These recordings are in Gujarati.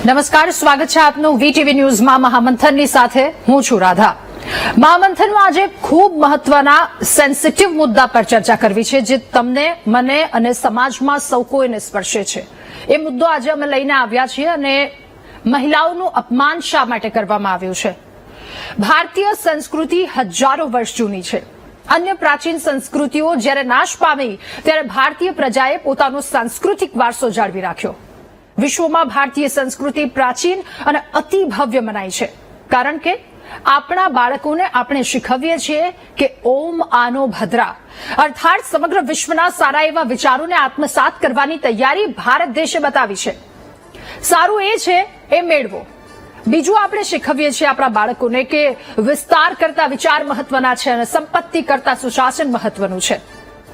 નમસ્કાર, સ્વાગત છે આપનું વીટીવી ન્યૂઝમાં મહામંથનની સાથે હું છું રાધા। મહામંથનમાં આજે ખૂબ મહત્વના સેન્સિટિવ મુદ્દા પર ચર્ચા કરવી છે જે તમને, મને અને સમાજમાં સૌ કોઈને સ્પર્શે છે। એ મુદ્દો આજે અમે લઈને આવ્યા છીએ અને મહિલાઓનું અપમાન શા માટે કરવામાં આવ્યું છે। ભારતીય સંસ્કૃતિ હજારો વર્ષ જૂની છે। અન્ય પ્રાચીન સંસ્કૃતિઓ જ્યારે નાશ પામી ત્યારે ભારતીય પ્રજાએ પોતાનો સાંસ્કૃતિક વારસો જાળવી રાખ્યો। વિશ્વમાં ભારતીય સંસ્કૃતિ પ્રાચીન અને અતિ ભવ્ય મનાય છે કારણ કે આપણા બાળકોને આપણે શીખવીએ છીએ કે ઓમ આનો ભદ્રા અર્થાત સમગ્ર વિશ્વના સારા એવા વિચારોને આત્મસાત કરવાની તૈયારી ભારત દેશે બતાવી છે। સારું એ છે એ મેળવો। બીજું આપણે શીખવીએ છીએ આપણા બાળકોને કે વિસ્તાર કરતા વિચાર મહત્વના છે અને સંપત્તિ કરતા સુશાસન મહત્વનું છે।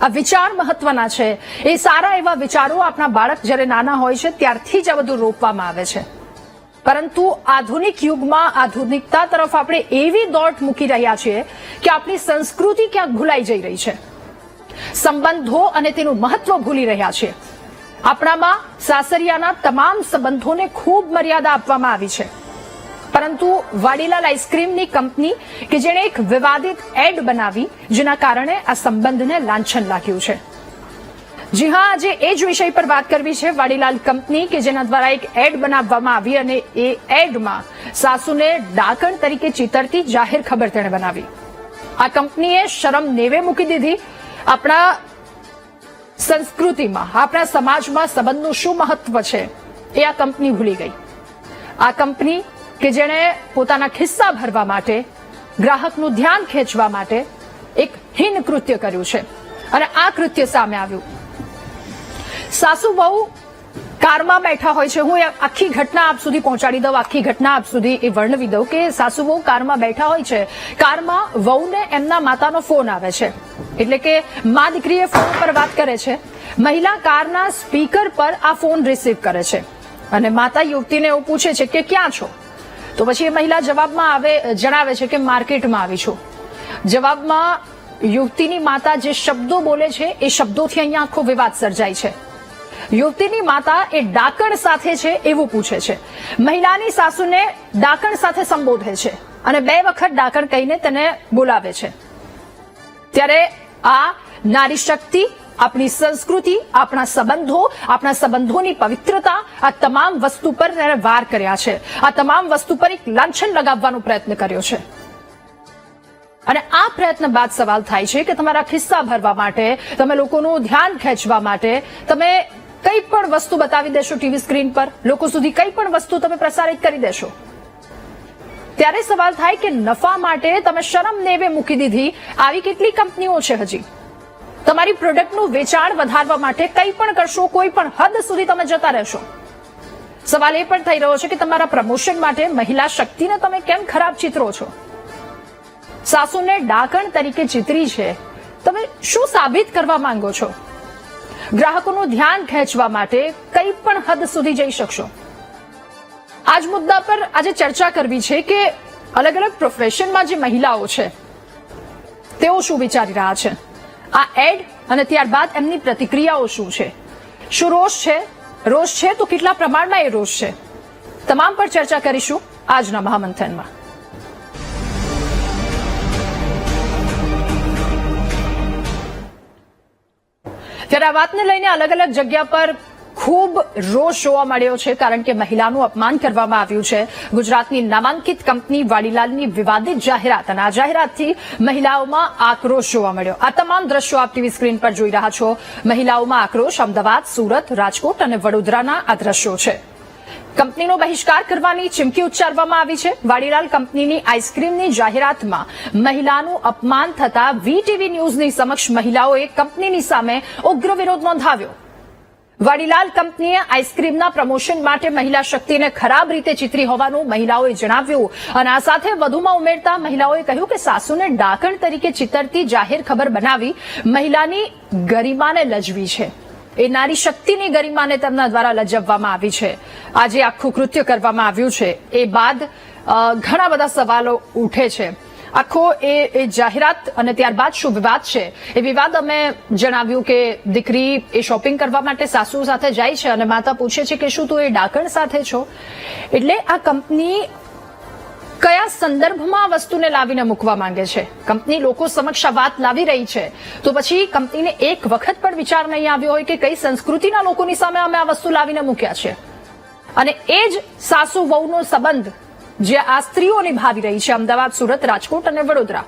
આ વિચાર મહત્વના છે। એ સારા એવા વિચારો આપણા બાળક જ્યારે નાના હોય છે ત્યારથી જ આ બધું રોપવામાં આવે છે। પરંતુ આધુનિક યુગમાં આધુનિકતા તરફ આપણે એવી દોટ મૂકી રહ્યા છીએ કે આપણી સંસ્કૃતિ ક્યાંક ભૂલાઈ જઈ રહી છે। સંબંધો અને તેનું મહત્વ ભૂલી રહ્યા છીએ। આપણામાં સાસરિયાના તમામ સંબંધોને ખૂબ મર્યાદા આપવામાં આવી છે। પરંતુ વાડીલાલ આઈસ્ક્રીમની કંપની કે જેણે એક વિવાદિત એડ બનાવી જેના કારણે આ સંબંધને લાંછન લાગ્યું છે। જી હા, આજે એ જ વિષય પર વાત કરવી છે। વાડીલાલ કંપની કે જેના દ્વારા એક એડ બનાવવામાં આવી અને એ એડમાં સાસુને ડાકણ તરીકે ચિતરતી જાહેર ખબર તેણે બનાવી। આ કંપનીએ શરમ નેવે મૂકી દીધી। આપણા સંસ્કૃતિમાં, આપણા સમાજમાં સંબંધનું શું મહત્વ છે એ આ કંપની ભૂલી ગઈ। આ કંપની કે જેણે પોતાના ખિસ્સા ભરવા માટે, ગ્રાહકનું ધ્યાન ખેંચવા માટે એક હીન કૃત્ય કર્યું છે અને આ કૃત્ય સામે આવ્યું। સાસુ વહુ કારમાં બેઠા હોય છે। હું આખી ઘટના આપ સુધી પહોંચાડી દઉં, આખી ઘટના આપ સુધી એ વર્ણવી દઉં કે સાસુ વહુ કારમાં બેઠા હોય છે। કારમાં વહુને એમના માતાનો ફોન આવે છે એટલે કે મા દીકરીએ ફોન પર વાત કરે છે। મહિલા કારના સ્પીકર પર આ ફોન રિસીવ કરે છે અને માતા યુવતીને એવું પૂછે છે કે ક્યાં છો? તો પછી એ મહિલા જવાબમાં જણાવે છે કે માર્કેટમાં આવી છું। જવાબમાં યુવતીની માતા જે શબ્દો બોલે છે એ શબ્દોથી અહીંયા આખો વિવાદ સર્જાય છે। યુવતીની માતા એ ડાકણ સાથે છે એવું પૂછે છે। મહિલાની સાસુને ડાકણ સાથે સંબોધે છે અને 2 વખત ડાકણ કહીને તેને બોલાવે છે। ત્યારે આ નારી શક્તિ, આપણી સંસ્કૃતિ, આપણા સંબંધો, આપણા સંબંધોની પવિત્રતા, આ તમામ વસ્તુ પર તેને વાર કર્યા છે। આ તમામ વસ્તુ પર એક લાંછન લગાવવાનો પ્રયત્ન કર્યો છે અને આ પ્રયત્ન બાદ સવાલ થાય છે કે તમારા ખિસ્સા ભરવા માટે, તમે લોકોનું ધ્યાન ખેંચવા માટે તમે કઈ પણ વસ્તુ બતાવી દેશો ટીવી સ્ક્રીન પર, લોકો સુધી કઈ પણ વસ્તુ તમે પ્રસારિત કરી દેશો। ત્યારે સવાલ થાય કે નફા માટે તમે શરમ નેવે મૂકી દીધી આવી કેટલી કંપનીઓ છે હજી? તમારી પ્રોડક્ટનું વેચાણ વધારવા માટે કંઈ પણ કરશો, કોઈ પણ હદ સુધી તમે જતા રહેશો। સવાલ એ પણ થઈ રહ્યો છે કે તમારા પ્રમોશન માટે મહિલા શક્તિને તમે કેમ ખરાબ ચિતરો છો? સાસુને ડાકણ તરીકે ચિતરી છે, તમે શું સાબિત કરવા માંગો છો? ગ્રાહકોનું ધ્યાન ખેંચવા માટે કંઈ પણ હદ સુધી જઈ શકશો। આ જ મુદ્દા પર આજે ચર્ચા કરવી છે કે અલગ અલગ પ્રોફેશનમાં જે મહિલાઓ છે તેઓ શું વિચારી રહ્યા છે, આ એડ અને ત્યારબાદ એમની પ્રતિક્રિયાઓ શું છે? શું રોષ છે? રોષ છે તો કેટલા પ્રમાણમાં એ રોષ છે? તમામ પર ચર્ચા કરીશું આજના મહામંથનમાં। ત્યારે આ વાતને લઈને અલગ અલગ જગ્યા પર ખૂબ રોષ જોવા મળ્યો છે કારણ કે મહિલાનું અપમાન કરવામાં આવ્યું છે। ગુજરાતની નામાંકિત કંપની વાડીલાલની વિવાદિત જાહેરાત અને આ જાહેરાતથી મહિલાઓમાં આક્રોશ જોવા મળ્યો। આ તમામ દ્રશ્યો આપ ટીવી સ્ક્રીન પર જોઈ રહ્યા છો। મહિલાઓમાં આક્રોશ અમદાવાદ, સુરત, રાજકોટ અને વડોદરાના આ દ્રશ્યો છે। કંપનીનો બહિષ્કાર કરવાની ચીમકી ઉચ્ચારવામાં આવી છે। વાડીલાલ કંપનીની આઈસ્ક્રીમની જાહેરાતમાં મહિલાનું અપમાન થતા વીટીવી ન્યૂઝની સમક્ષ મહિલાઓએ કંપનીની સામે ઉગ્ર વિરોધ નોંધાવ્યો। વાડીલાલ કંપનીએ આઈસ્ક્રીમના પ્રમોશન માટે મહિલા શક્તિને ખરાબ રીતે ચિતરી હોવાનું મહિલાઓએ જણાવ્યું અને આ સાથે વધુમાં ઉમેરતા મહિલાઓએ કહ્યું કે સાસુને ડાકણ તરીકે ચિતરતી જાહેર ખબર બનાવી મહિલાની ગરિમાને લજવી છે। એ નારી શક્તિની ગરિમાને તેમના દ્વારા લજવવામાં આવી છે। આજે આખું કૃત્ય કરવામાં આવ્યું છે એ બાદ ઘણા બધા સવાલો ઉઠે છે આખો એ જાહેરાત અને ત્યારબાદ શું વિવાદ છે એ વિવાદ અમે જણાવ્યું કે દીકરી એ શોપિંગ કરવા માટે સાસુ સાથે જાય છે અને માતા પૂછે છે કે શું તું એ ડાકણ સાથે છો, એટલે આ કંપની કયા સંદર્ભમાં આ વસ્તુને લાવીને મૂકવા માંગે છે, કંપની લોકો સમક્ષ આ વાત લાવી રહી છે તો પછી કંપનીને એક વખત પણ વિચાર નહીં આવ્યો હોય કે કઈ સંસ્કૃતિના લોકોની સામે અમે આ વસ્તુ લાવીને મૂક્યા છે. અને એ જ સાસુ વહુનો સંબંધ જે આ સ્ત્રીઓ નિભાવી રહી છે અમદાવાદ, સુરત, રાજકોટ અને વડોદરા,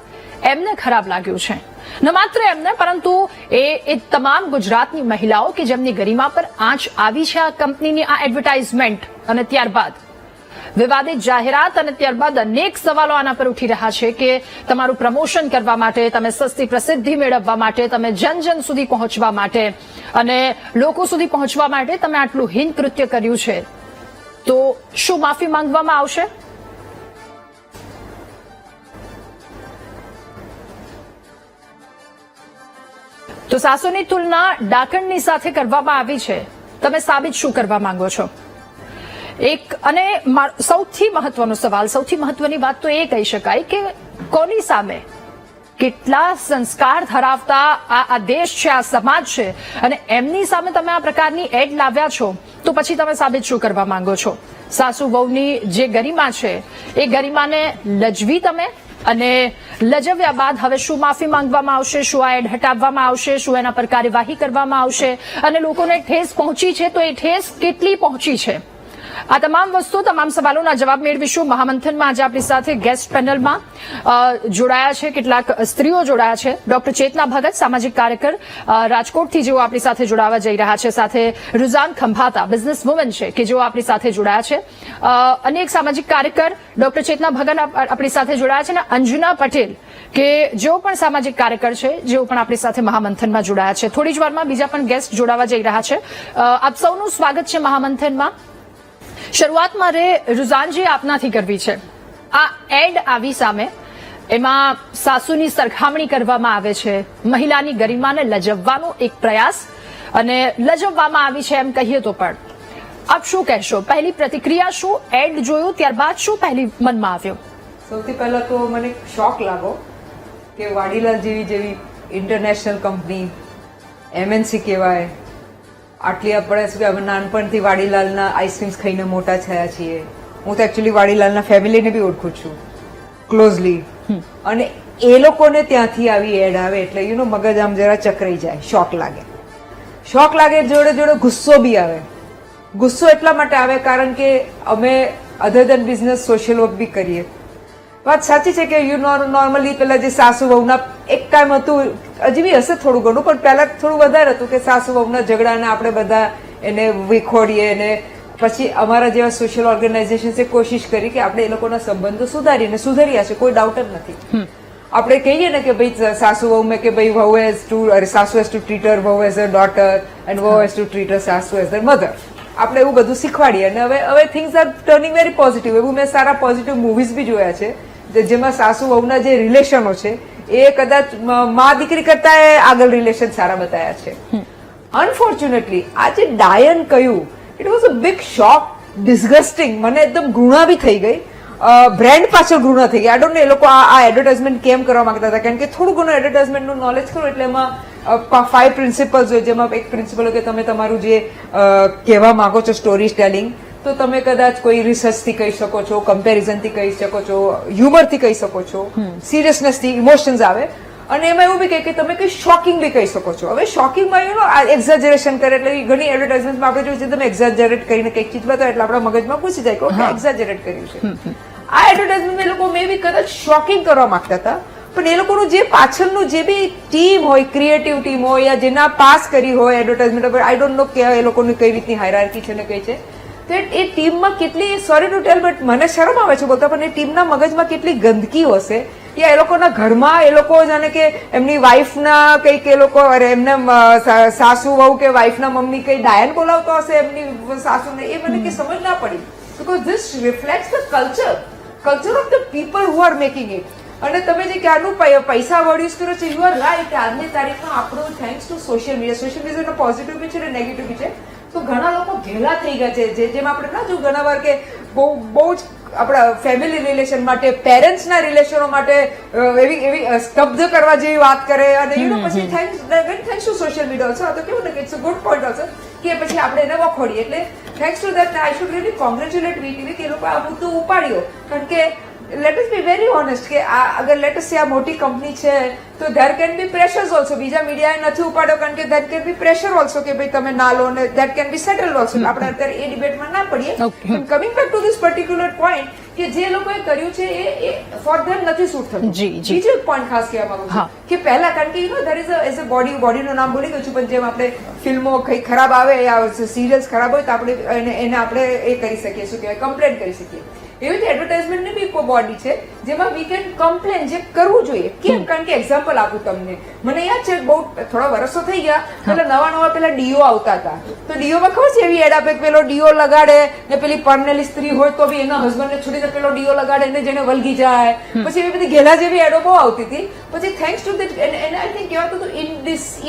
એમને ખરાબ લાગ્યું છે. ન માત્ર એમને પરંતુ એ તમામ ગુજરાતની મહિલાઓ કે જેમની ગરિમા પર આંચ આવી છે આ કંપનીની આ એડવર્ટાઇઝમેન્ટ અને ત્યારબાદ વિવાદિત જાહેરાત અને ત્યારબાદ અનેક સવાલો આના પર ઉઠી રહ્યા છે કે તમારું પ્રમોશન કરવા માટે, તમે સસ્તી પ્રસિદ્ધિ મેળવવા માટે, તમે જન જન સુધી પહોંચવા માટે અને લોકો સુધી પહોંચવા માટે તમે આટલું હીન કૃત્ય કર્યું છે તો શું માફી માંગવામાં આવશે? તો સાસુની તુલના ડાકણની સાથે કરવામાં આવી છે, તમે સાબિત શું કરવા માંગો છો? એક અને સૌથી મહત્વનો સવાલ, સૌથી મહત્વની વાત તો એ કહી શકાય કે કોની સામે, કેટલા સંસ્કાર ધરાવતા આ દેશ છે, આ સમાજ છે અને એમની સામે તમે આ પ્રકારની એડ લાવ્યા છો તો પછી તમે સાબિત શું કરવા માંગો છો? સાસુ વહુની જે ગરિમા છે એ ગરિમાને લજવી તમે અને લજવ્યા બાદ હવે શું માફી માંગવામાં આવશે, શું આ એડ હટાવવામાં આવશે, શું એના પર કાર્યવાહી કરવામાં આવશે અને લોકોને ઠેસ પહોંચી છે તો એ ઠેસ કેટલી પહોંચી છે? આ તમામ વસ્તુ, તમામ સવાલોના જવાબ મેળવીશું મહામંથનમાં. આજે આપણી સાથે ગેસ્ટ પેનલમાં જોડાયા છે કેટલાક સ્ત્રીઓ જોડાયા છે. ડોક્ટર ચેતના ભગત, સામાજિક કાર્યકર રાજકોટથી, જેઓ આપણી સાથે જોડાવા જઈ રહ્યા છે. સાથે રુઝાન ખંભાતા, બિઝનેસ વુમન છે કે જેઓ આપણી સાથે જોડાયા છે. અનેક સામાજિક કાર્યકર ડોક્ટર ચેતના ભગત આપણી સાથે જોડાયા છે અને અંજુના પટેલ કે જેઓ પણ સામાજિક કાર્યકર છે, જેઓ પણ આપણી સાથે મહામંથનમાં જોડાયા છે. થોડી જ વારમાં બીજા પણ ગેસ્ટ જોડાવા જઈ રહ્યા છે. આપ સૌનું સ્વાગત છે મહામંથનમાં. શરૂઆત મારે રુઝાનજી આપનાથી કરવી છે. આ એડ આવી સામે, એમાં સાસુની સરખામણી કરવામાં આવે છે, મહિલાની ગરિમાને લજવવાનો એક પ્રયાસ અને લજવવામાં આવી છે એમ કહીએ તો પણ આપ શું કહેશો? પહેલી પ્રતિક્રિયા શું? એડ જોયું ત્યારબાદ શું પહેલી મનમાં આવ્યું? સૌથી પહેલા તો મને શોક લાગો કે વાડીલાલ જેવી ઇન્ટરનેશનલ કંપની, MNC કહેવાય, આટલી આપણે શું કે અમે નાનપણથી વાડીલાલના આઈસ્ક્રીમ્સ ખાઈને મોટા થયા છીએ. હું તો એકચ્યુઅલી વાડીલાલના ફેમિલીને બી ઓળખું છું ક્લોઝલી, અને એ લોકોને ત્યાંથી આવી એડ આવે એટલે મગજ આમ જરા ચકરાઈ જાય, શોક લાગે. શોક લાગે જોડે જોડે ગુસ્સો બી આવે. ગુસ્સો એટલા માટે આવે કારણ કે અમે અધર દેન બિઝનેસ સોશિયલ વર્ક બી કરીએ. વાત સાચી છે કે નોર્મલી પેલા જે સાસુ વહુના એક ટાઈમ હતું, હજી બી હશે થોડું ઘણું, પણ પહેલા થોડું વધારે હતું કે સાસુ વહુના ઝઘડાને આપણે બધા એને વિખોડીએ અને પછી અમારા જેવા સોશિયલ ઓર્ગેનાઇઝેશન્સે કોશિશ કરી કે આપણે એ લોકોના સંબંધો સુધાર્યા છે, કોઈ ડાઉટ જ નથી. આપણે કહીએ ને કે ભાઈ સાસુ વહુ મેં કે ભાઈ સાસુ હેઝ ટુ ટ્રીટ હર વહુ એઝ અ ડોટર એન્ડ વહુ હેઝ ટુ ટ્રીટ હર સાસુ એઝ અ મધર. આપણે એવું બધું શીખવાડીએ અને હવે things are turning very positive. એવું મેં સારા પોઝિટિવ મૂવીઝ બી જોયા છે જેમાં સાસુ વહુના જે રિલેશનો છે એ કદાચ મા દીકરી કરતા આગળ રિલેશન સારા બતાવ્યા છે. અનફોર્ચ્યુનેટલી આ જે ડાયન કહ્યું, ઇટ વોઝ અ બિગ શોક, ડિસગસ્ટિંગ. મને એકદમ ઘૃણા બી થઈ ગઈ, બ્રેન્ડ પાછળ ઘૃણા થઈ ગઈ. આઈ ડોન્ટ નો એ લોકો આ એડવર્ટાઇઝમેન્ટ કેમ કરવા માંગતા હતા, કારણ કે થોડું ઘણું એડવર્ટાઇઝમેન્ટનું નોલેજ કરો એટલે એમાં 5 પ્રિન્સિપલ્સ હોય, જેમાં એક પ્રિન્સિપલ હોય કે તમે તમારું જે કહેવા માંગો છો સ્ટોરી ટેલિંગ, તો તમે કદાચ કોઈ રિસર્ચથી કહી શકો છો, કમ્પેરિઝનથી કહી શકો છો, હ્યુમરથી કહી શકો છો, સિરિયસનેસથી, ઇમોશન્સ આવે, અને એમાં એવું બી કહે કે તમે કઈ શોકિંગ બી કહી શકો છો. હવે શોકિંગમાં એક્ઝેજરેશન કરે એટલે ઘણી એડવર્ટાઇઝમેન્ટમાં આપણે જોઈએ તમે એક્ઝેજરેટ કરીને કંઈક ચીજ બતાવે એટલે આપણા મગજમાં ઘૂસી જાય કે એક્ઝેજરેટ કર્યું છે. આ એડવર્ટાઇઝમેન્ટ એ લોકો મે બી કદાચ શોકિંગ કરવા માંગતા હતા, પણ એ લોકોનું જે પાછળનું જે બી ટીમ હોય, ક્રિએટિવ ટીમ હોય યા જેના પાસ કરી હોય એડવર્ટાઇઝમેન્ટ, આઈ ડોન્ટ નો કે એ લોકોની કઈ રીતની હાયરાર્કી છે ને કઈ છે, તો એ ટીમમાં કેટલી, સોરી ટુ ટેલ બટ મને શરમ આવે છે બોલતા, પણ એ ટીમના મગજમાં કેટલી ગંદકી હશે, યા એ લોકોના ઘરમાં એ લોકો જાણે કે એમની વાઈફના કંઈક એ લોકો એમને સાસુ વહુ કે વાઈફના મમ્મી કઈ ડાયન બોલાવતો હશે એમની સાસુને, એ મને કે સમજ ના પડી. Because this રિફ્લેક્ટ્સ the culture of the people who are making it. અને તમે જે ક્યારનું પૈસા વર્ડ યુઝ કરો છો, યુ આર રાઈટ. આજની તારીખમાં આપણું thanks to social media positive બી છે અને નેગેટિવ બી છે, તો ઘણા લોકો ઘેલા થઈ ગયા છે. જેમ આપણે ના જો ઘણા વાર કે બહુ જ આપણા ફેમિલી રિલેશન માટે, પેરેન્ટ્સના રિલેશનો માટે એવી સ્તબ્ધ કરવા જેવી વાત કરે અને પછી thanks to social media also. તો કેવું ને કે it's a good point also કે પછી આપણે એને વખોડીએ. એટલે thanks to that I should really congratulate VTV કે એ લોકો આ મુદ્દો ઉપાડ્યો. કારણ કે let us be very honest કે અગર લેટ અસ સે આ મોટી કંપની છે તો there can be pressures also. બીજા મીડિયાએ નથી ઉપાડ્યો કારણ કે there can be pressure also કે ભાઈ તમે ના લો ને that can be settle also. આપણે અત્યારે એ ડિબેટમાં ના પડીએ. Coming back to this particular point કે જે લોકોએ કર્યું છે એ ફોર ધેમ નથી સૂટ થતું. બીજો એક પોઈન્ટ ખાસ કહેવા માંગુ છું કે પહેલા કારણ કે you know there is as a બોડીનું નામ ભૂલી ગયું છું પણ જેમ આપણે ફિલ્મો કઈ ખરાબ આવે, સિરિયલ્સ ખરાબ હોય તો આપણે એને આપણે એ કરી શકીએ, શું કહેવાય, કમ્પ્લેન કરી શકીએ. એવી રીતે એડવર્ટાઇઝમેન્ટની બી કોઈ બોડી છે જેમાં વી કેન કમ્પ્લેન, જે કરવું જોઈએ. કેમ? કારણ કે એક્ઝામ્પલ આપું તમને, મને યાદ છે બહુ થોડા વર્ષો થઈ ગયા પેલા નવા પેલા ડીઓ આવતા હતા. તો ડીઓમાં ખબર છે એવી એડ આપે પેલો ડીઓ લગાડે ને પેલી પરણેલી સ્ત્રી હોય તો બી એના હસબન્ડને છોડીને પેલો ડીઓ લગાડે ને જેને વલગી જાય. પછી એવી બધી ઘેલા જેવી એડો બહુ આવતી હતી. પછી થેન્ક્સ ટુ દેટ એને આઈ થિંક કહેવાતું હતું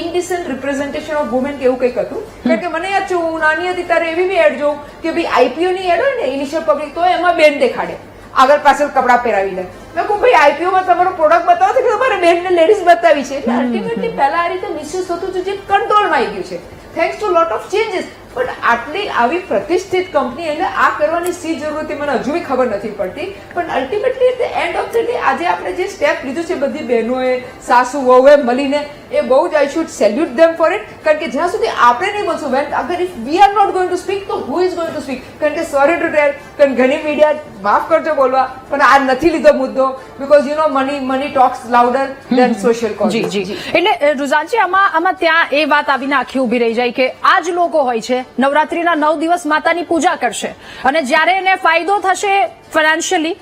ઇનડિસન્ટ રિપ્રેઝન્ટેશન ઓફ વુમેન કે એવું કંઈક હતું. કારણ કે મને યાદ છે હું નાની હતી ત્યારે એવી બી એડ જોઉં કે ભાઈ આઈપીઓ ની એડ હોય ને ઇનિશિયલ પબ્લિક, તો એમાં બેન દેખાડે આગળ પાછળ કપડા પહેરાવીને. મેં કહું ભાઈ આઈપીઓ માં તમારો પ્રોડક્ટ બતાવો તો કે તમારે બેન ને લેડીઝ બતાવી છે. એટલે અલ્ટિમેટલી પહેલા આ રીતે મિસયુઝ થતું હતું જે કંટ્રોલમાં આવી ગયું છે thanks to lot of changes. પણ આટલી આવી પ્રતિષ્ઠિત કંપની એને આ કરવાની સી જરૂર હતી મને હજુ બી ખબર નથી પડતી. પણ ultimately at the end of the day આજે આપણે જે સ્ટેપ લીધું છે બધી બહેનોએ, સાસુ વહુએ મળીને, એ બહુ જ I should salute them for it. કારણ કે જ્યાં સુધી આપણે નહીં બોલશું, વેન અગર if we are not going to speak તો who is going to speak? કારણ કે સોરી ટુ ટેલ, કારણ ઘણી મીડિયા માફ કરજો બોલવા પણ આ નથી લીધો મુદ્દો because you know money talks louder than social cause. એટલે રુઝાનજી આમાં ત્યાં એ વાત આવીને આખી ઉભી રહી જાય કે આ જ લોકો હોય છે નવરાત્રીના 9 દિવસ માતાની પૂજા કરશે અને જ્યારે એને ફાયદો થશે ફાઇનાન્શિયલી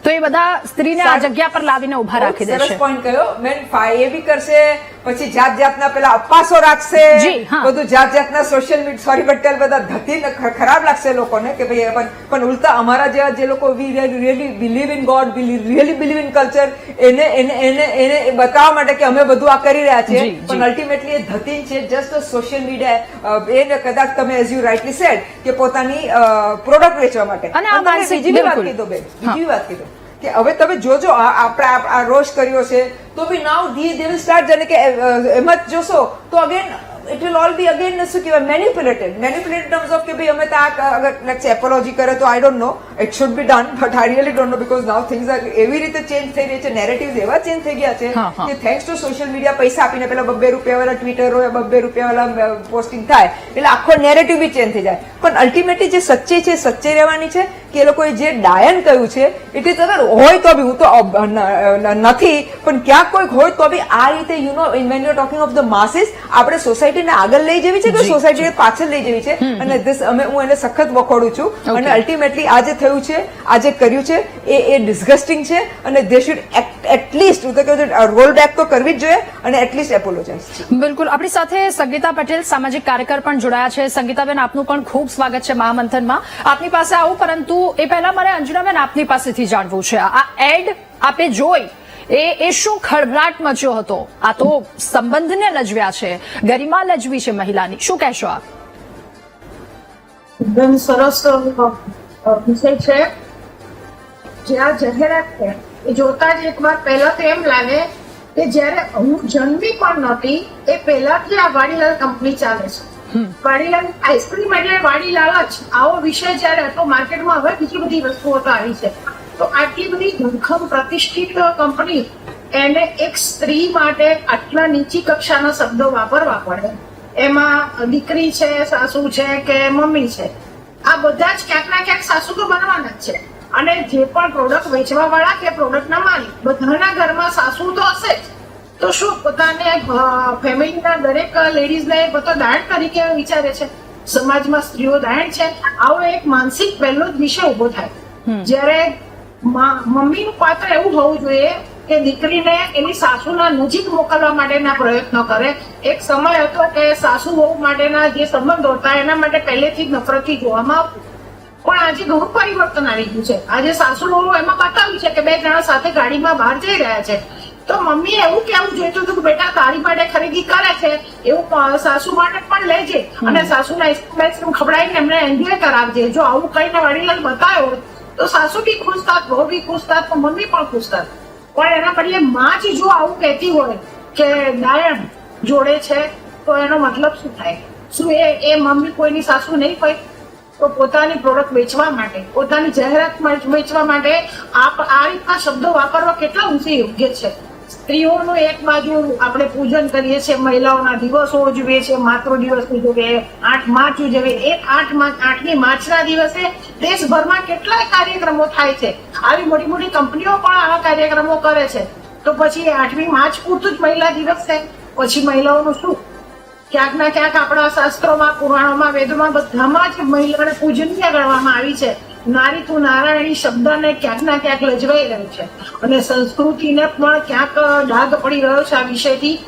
તો એ બધા સ્ત્રીને આ જગ્યા પર લાવીને ઉભા રાખી દેશે. સરસ પોઈન્ટ કહ્યો બેન. એ બી કરશે, પછી જાત જાતના પેલા અપાસો રાખશે, બધું જાત જાતના સોશિયલ મીડિયા, સોરી બટ ટેલ, બધા ધતી ખરાબ લાગશે લોકોને કે ભાઈ. પણ ઉલટા અમારા જેવા જે લોકો we really believe in God, really believe in culture, એને બતાવવા માટે કે અમે બધું આ કરી રહ્યા છીએ. પણ અલ્ટિમેટલી એ ધતી છે જસ્ટ સોશિયલ મીડિયા. એને કદાચ તમે એઝ યુ રાઇટલી સેડ કે પોતાની પ્રોડક્ટ વેચવા માટે. બીજી વાત કીધો બેન, બીજી વાત કીધો કે હવે તમે જોજો આપણે આ રોષ કર્યો છે તો બી નાઉ દે વિલ સ્ટાર્ટ, જાણે કે એમાં જોશો તો again it will all be again શું કહેવાય manipulated terms of કે ભાઈ અમે તો અગર let's say apology કરે તો I don't know, it should be done but I really don't know because now things are એવી રીતે ચેન્જ થઈ રહી છે, નેરેટિવ્સ એવા ચેન્જ થઈ ગયા છે કે થેન્ક્સ ટુ સોશિયલ મીડિયા પૈસા આપીને પેલા 2 રૂપિયા વાળા ટ્વિટર હોય, 2 રૂપિયા વાળા પોસ્ટિંગ થાય એટલે આખો નેરેટિવ બી ચેન્જ થઈ જાય. પણ અલ્ટિમેટલી જે સચ્ચી છે સચ્ચી રહેવાની છે કે એ લોકોએ જે ડાયન કહ્યું છે ઇટ ઇઝ અગર હોય તો બી, હું તો નથી પણ ક્યાંક કોઈક હોય તો બી આ રીતે you know when you are talking of the masses આપણે સોસાયટીને આગળ લઈ જવી છે કે સોસાયટીને પાછળ લઈ જવી છે. અને હું એને સખત વખોડું છું અને અલ્ટિમેટલી આ જે થયું છે, આ જે કર્યું છે એ ડિસ્ગસ્ટિંગ છે અને દે શુડ એટલીસ્ટ હું તો કહું છું રોલ બેક તો કરવી જ જોઈએ અને એટલીસ્ટ એપોલોજાઇઝ. બિલકુલ. આપણી સાથે સંગીતા પટેલ સામાજિક કાર્યકર પણ જોડાયા છે. સંગીતાબેન આપનું પણ ખૂબ સ્વાગત છે મહામંથનમાં. આપની પાસે આવું પરંતુ એ પહેલા મારે અંજનાબેન આપની પાસેથી જાણવું છે આ એડ આપે જોઈ એ શું ખળભળાટ મચ્યો હતો? આ તો સંબંધને લજવ્યા છે, ગરિમા લજવી છે મહિલાની. શું કહેશો આપ? એકદમ સરસ વિષય છે. જે આ જાહેરાત છે એ જોતા જ એક વાર પહેલા તો એમ લાગે કે જયારે હું જન્મી પણ નહોતી એ પહેલાથી આ વાડીલાલ કંપની ચાલે છે. વાડીલાલ આઈસ્ક્રીમ એટલે વાડીલાલ જ આવો વિષય જયારે હતો માર્કેટમાં, હવે બીજી બધી વસ્તુઓ તો આવી છે. તો આટલી બધી ધમખમ પ્રતિષ્ઠિત કંપની એને એક સ્ત્રી માટે આટલા નીચી કક્ષાના શબ્દો વાપરવા પડે, એમાં દીકરી છે, સાસુ છે કે મમ્મી છે, આ બધા જ ક્યાંક ના ક્યાંક સાસુ તો બનવાના જ છે. અને જે પણ પ્રોડક્ટ વેચવા વાળા કે પ્રોડક્ટના માલિક બધાના ઘરમાં સાસુ તો હશે જ. તો શું પોતાને ફેમિલીના દરેક લેડીઝને પોતા દાણ તરીકે વિચારે છે? સમાજમાં સ્ત્રીઓ દાણ છે, આવો એક માનસિક પહેલો જ વિષય ઉભો થાય. જયારે મમ્મીનું પાત્ર એવું હોવું જોઈએ કે દીકરીને એની સાસુના નજીક મોકલવા માટેના પ્રયત્નો કરે. એક સમય હતો કે સાસુ વહુ માટેના જે સંબંધો હતા એના માટે પહેલેથી જ નફરતથી જોવામાં આવતું, પણ આજે ઘણું પરિવર્તન આવી ગયું છે. આજે સાસુ વહુ એમાં બતાવ્યું છે કે 2 જણા સાથે ગાડીમાં બહાર જઈ રહ્યા છે તો મમ્મીએ એવું કેવું જોઈતું હતું કે બેટા તારી માટે ખરીદી કરે છે એવું સાસુ માટે પણ લેજે અને સાસુના આઈસ્ક્રીમ ખવડાવીને એમને એન્જોય કરાવજે. જો આવું કહીને વડીલાલ બતાવ્યો તો સાસુ બી ખુશ થાત, વહુ બી ખુશ થાત, તો મમ્મી પણ ખુશ થાત. પણ એના બદલે માં જ જો આવું કહેતી હોય કે ડાયણ જોડે છે તો એનો મતલબ શું થાય? શું એ મમ્મી કોઈની સાસુ નહીં હોય? તો પોતાની પ્રોડક્ટ વેચવા માટે, પોતાની જાહેરાત વેચવા માટે આ રીતના શબ્દો વાપરવા કેટલા ઊંચી યોગ્ય છે? સ્ત્રીઓનું એક બાજુ આપણે પૂજન કરીએ છીએ, મહિલાઓના દિવસો ઉજવીએ છીએ, માતૃ દિવસ ઉજવીએ, 8 માર્ચ ઉજવીએ. 8મી માર્ચના દિવસે દેશભરમાં કેટલાય કાર્યક્રમો થાય છે. આવી મોટી મોટી કંપનીઓ પણ આવા કાર્યક્રમો કરે છે. તો પછી 8મી માર્ચ પૂરતું જ મહિલા દિવસ છે, પછી મહિલાઓનું શું? ક્યાંક ના ક્યાંક આપણા શાસ્ત્રોમાં, પુરાણોમાં, વેદોમાં બધામાં જ મહિલાને પૂજનીય ગણવામાં આવી છે. નારી તું નારાયણી શબ્દને ક્યાંક ના ક્યાંક લજવાઈ રહ્યો છે અને સંસ્કૃતિને પણ ક્યાંક ડાઘ પડી રહ્યો છે આ વિષયથી.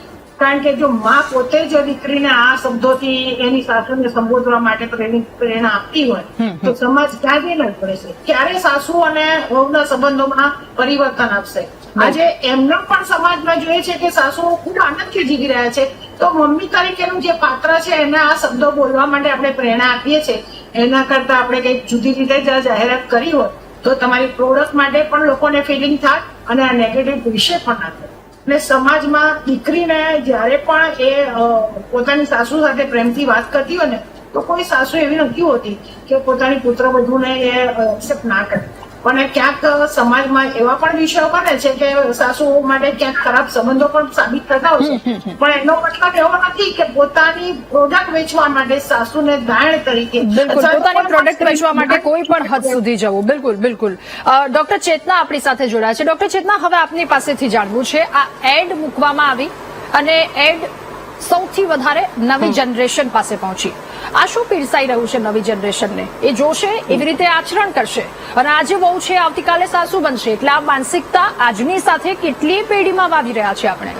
કારણ કે જો માં પોતે જ દીકરીને આ શબ્દોથી એની સાસુને સંબોધવા માટે પ્રેરણા આપતી હોય તો સમાજ ક્યાં જઈને પડે છે? ક્યારે સાસુ અને વહુના સંબંધોમાં પરિવર્તન આપશે? આજે એમનો પણ સમાજમાં જોઈએ છે કે સાસુઓ ખૂબ આનંદથી જીવી રહ્યા છે, તો મમ્મી તરીકેનું જે પાત્ર છે એને આ શબ્દો બોલવા માટે આપણે પ્રેરણા આપીએ છીએ. એના કરતા આપણે કંઈક જુદી રીતે જાહેરાત કરી હોય તો તમારી પ્રોડક્ટ માટે પણ લોકોને ફિલિંગ થાય અને આ નેગેટિવ વિશે પણ ના થાય. અને સમાજમાં દીકરીને જ્યારે પણ એ પોતાની સાસુ સાથે પ્રેમથી વાત કરતી હોય ને તો કોઈ સાસુ એવી નથી હોતી કે પોતાની પુત્રવધૂને એ એક્સેપ્ટ ના કરે. પણ ક્યાંક સમાજમાં એવા પણ વિષયો બને છે કે સાસુઓ માટે ક્યાંક ખરાબ સંબંધો પણ સાબિત થતા હોય છે. પણ એનો મતલબ એવો નથી કે પોતાની પ્રોડક્ટ વેચવા માટે સાસુને દાણ તરીકે, બિલકુલ પોતાની પ્રોડક્ટ વેચવા માટે કોઈ પણ હદ સુધી જવું. બિલકુલ બિલકુલ. ડોક્ટર ચેતના આપણી સાથે જોડાયા છે. ડોક્ટર ચેતના, હવે આપની પાસેથી જાણવું છે, આ એડ મૂકવામાં આવી અને એડ સૌથી વધારે નવી જનરેશન પાસે પહોંચી. આ શું પીરસાઈ રહ્યું છે નવી જનરેશનને? એ જોશે, એવી રીતે આચરણ કરશે અને આજે વહુ છે, આવતીકાલે સાસુ બનશે. એટલે આ માનસિકતા આજની સાથે કેટલી પેઢીમાં વાવી રહ્યા છે આપણે?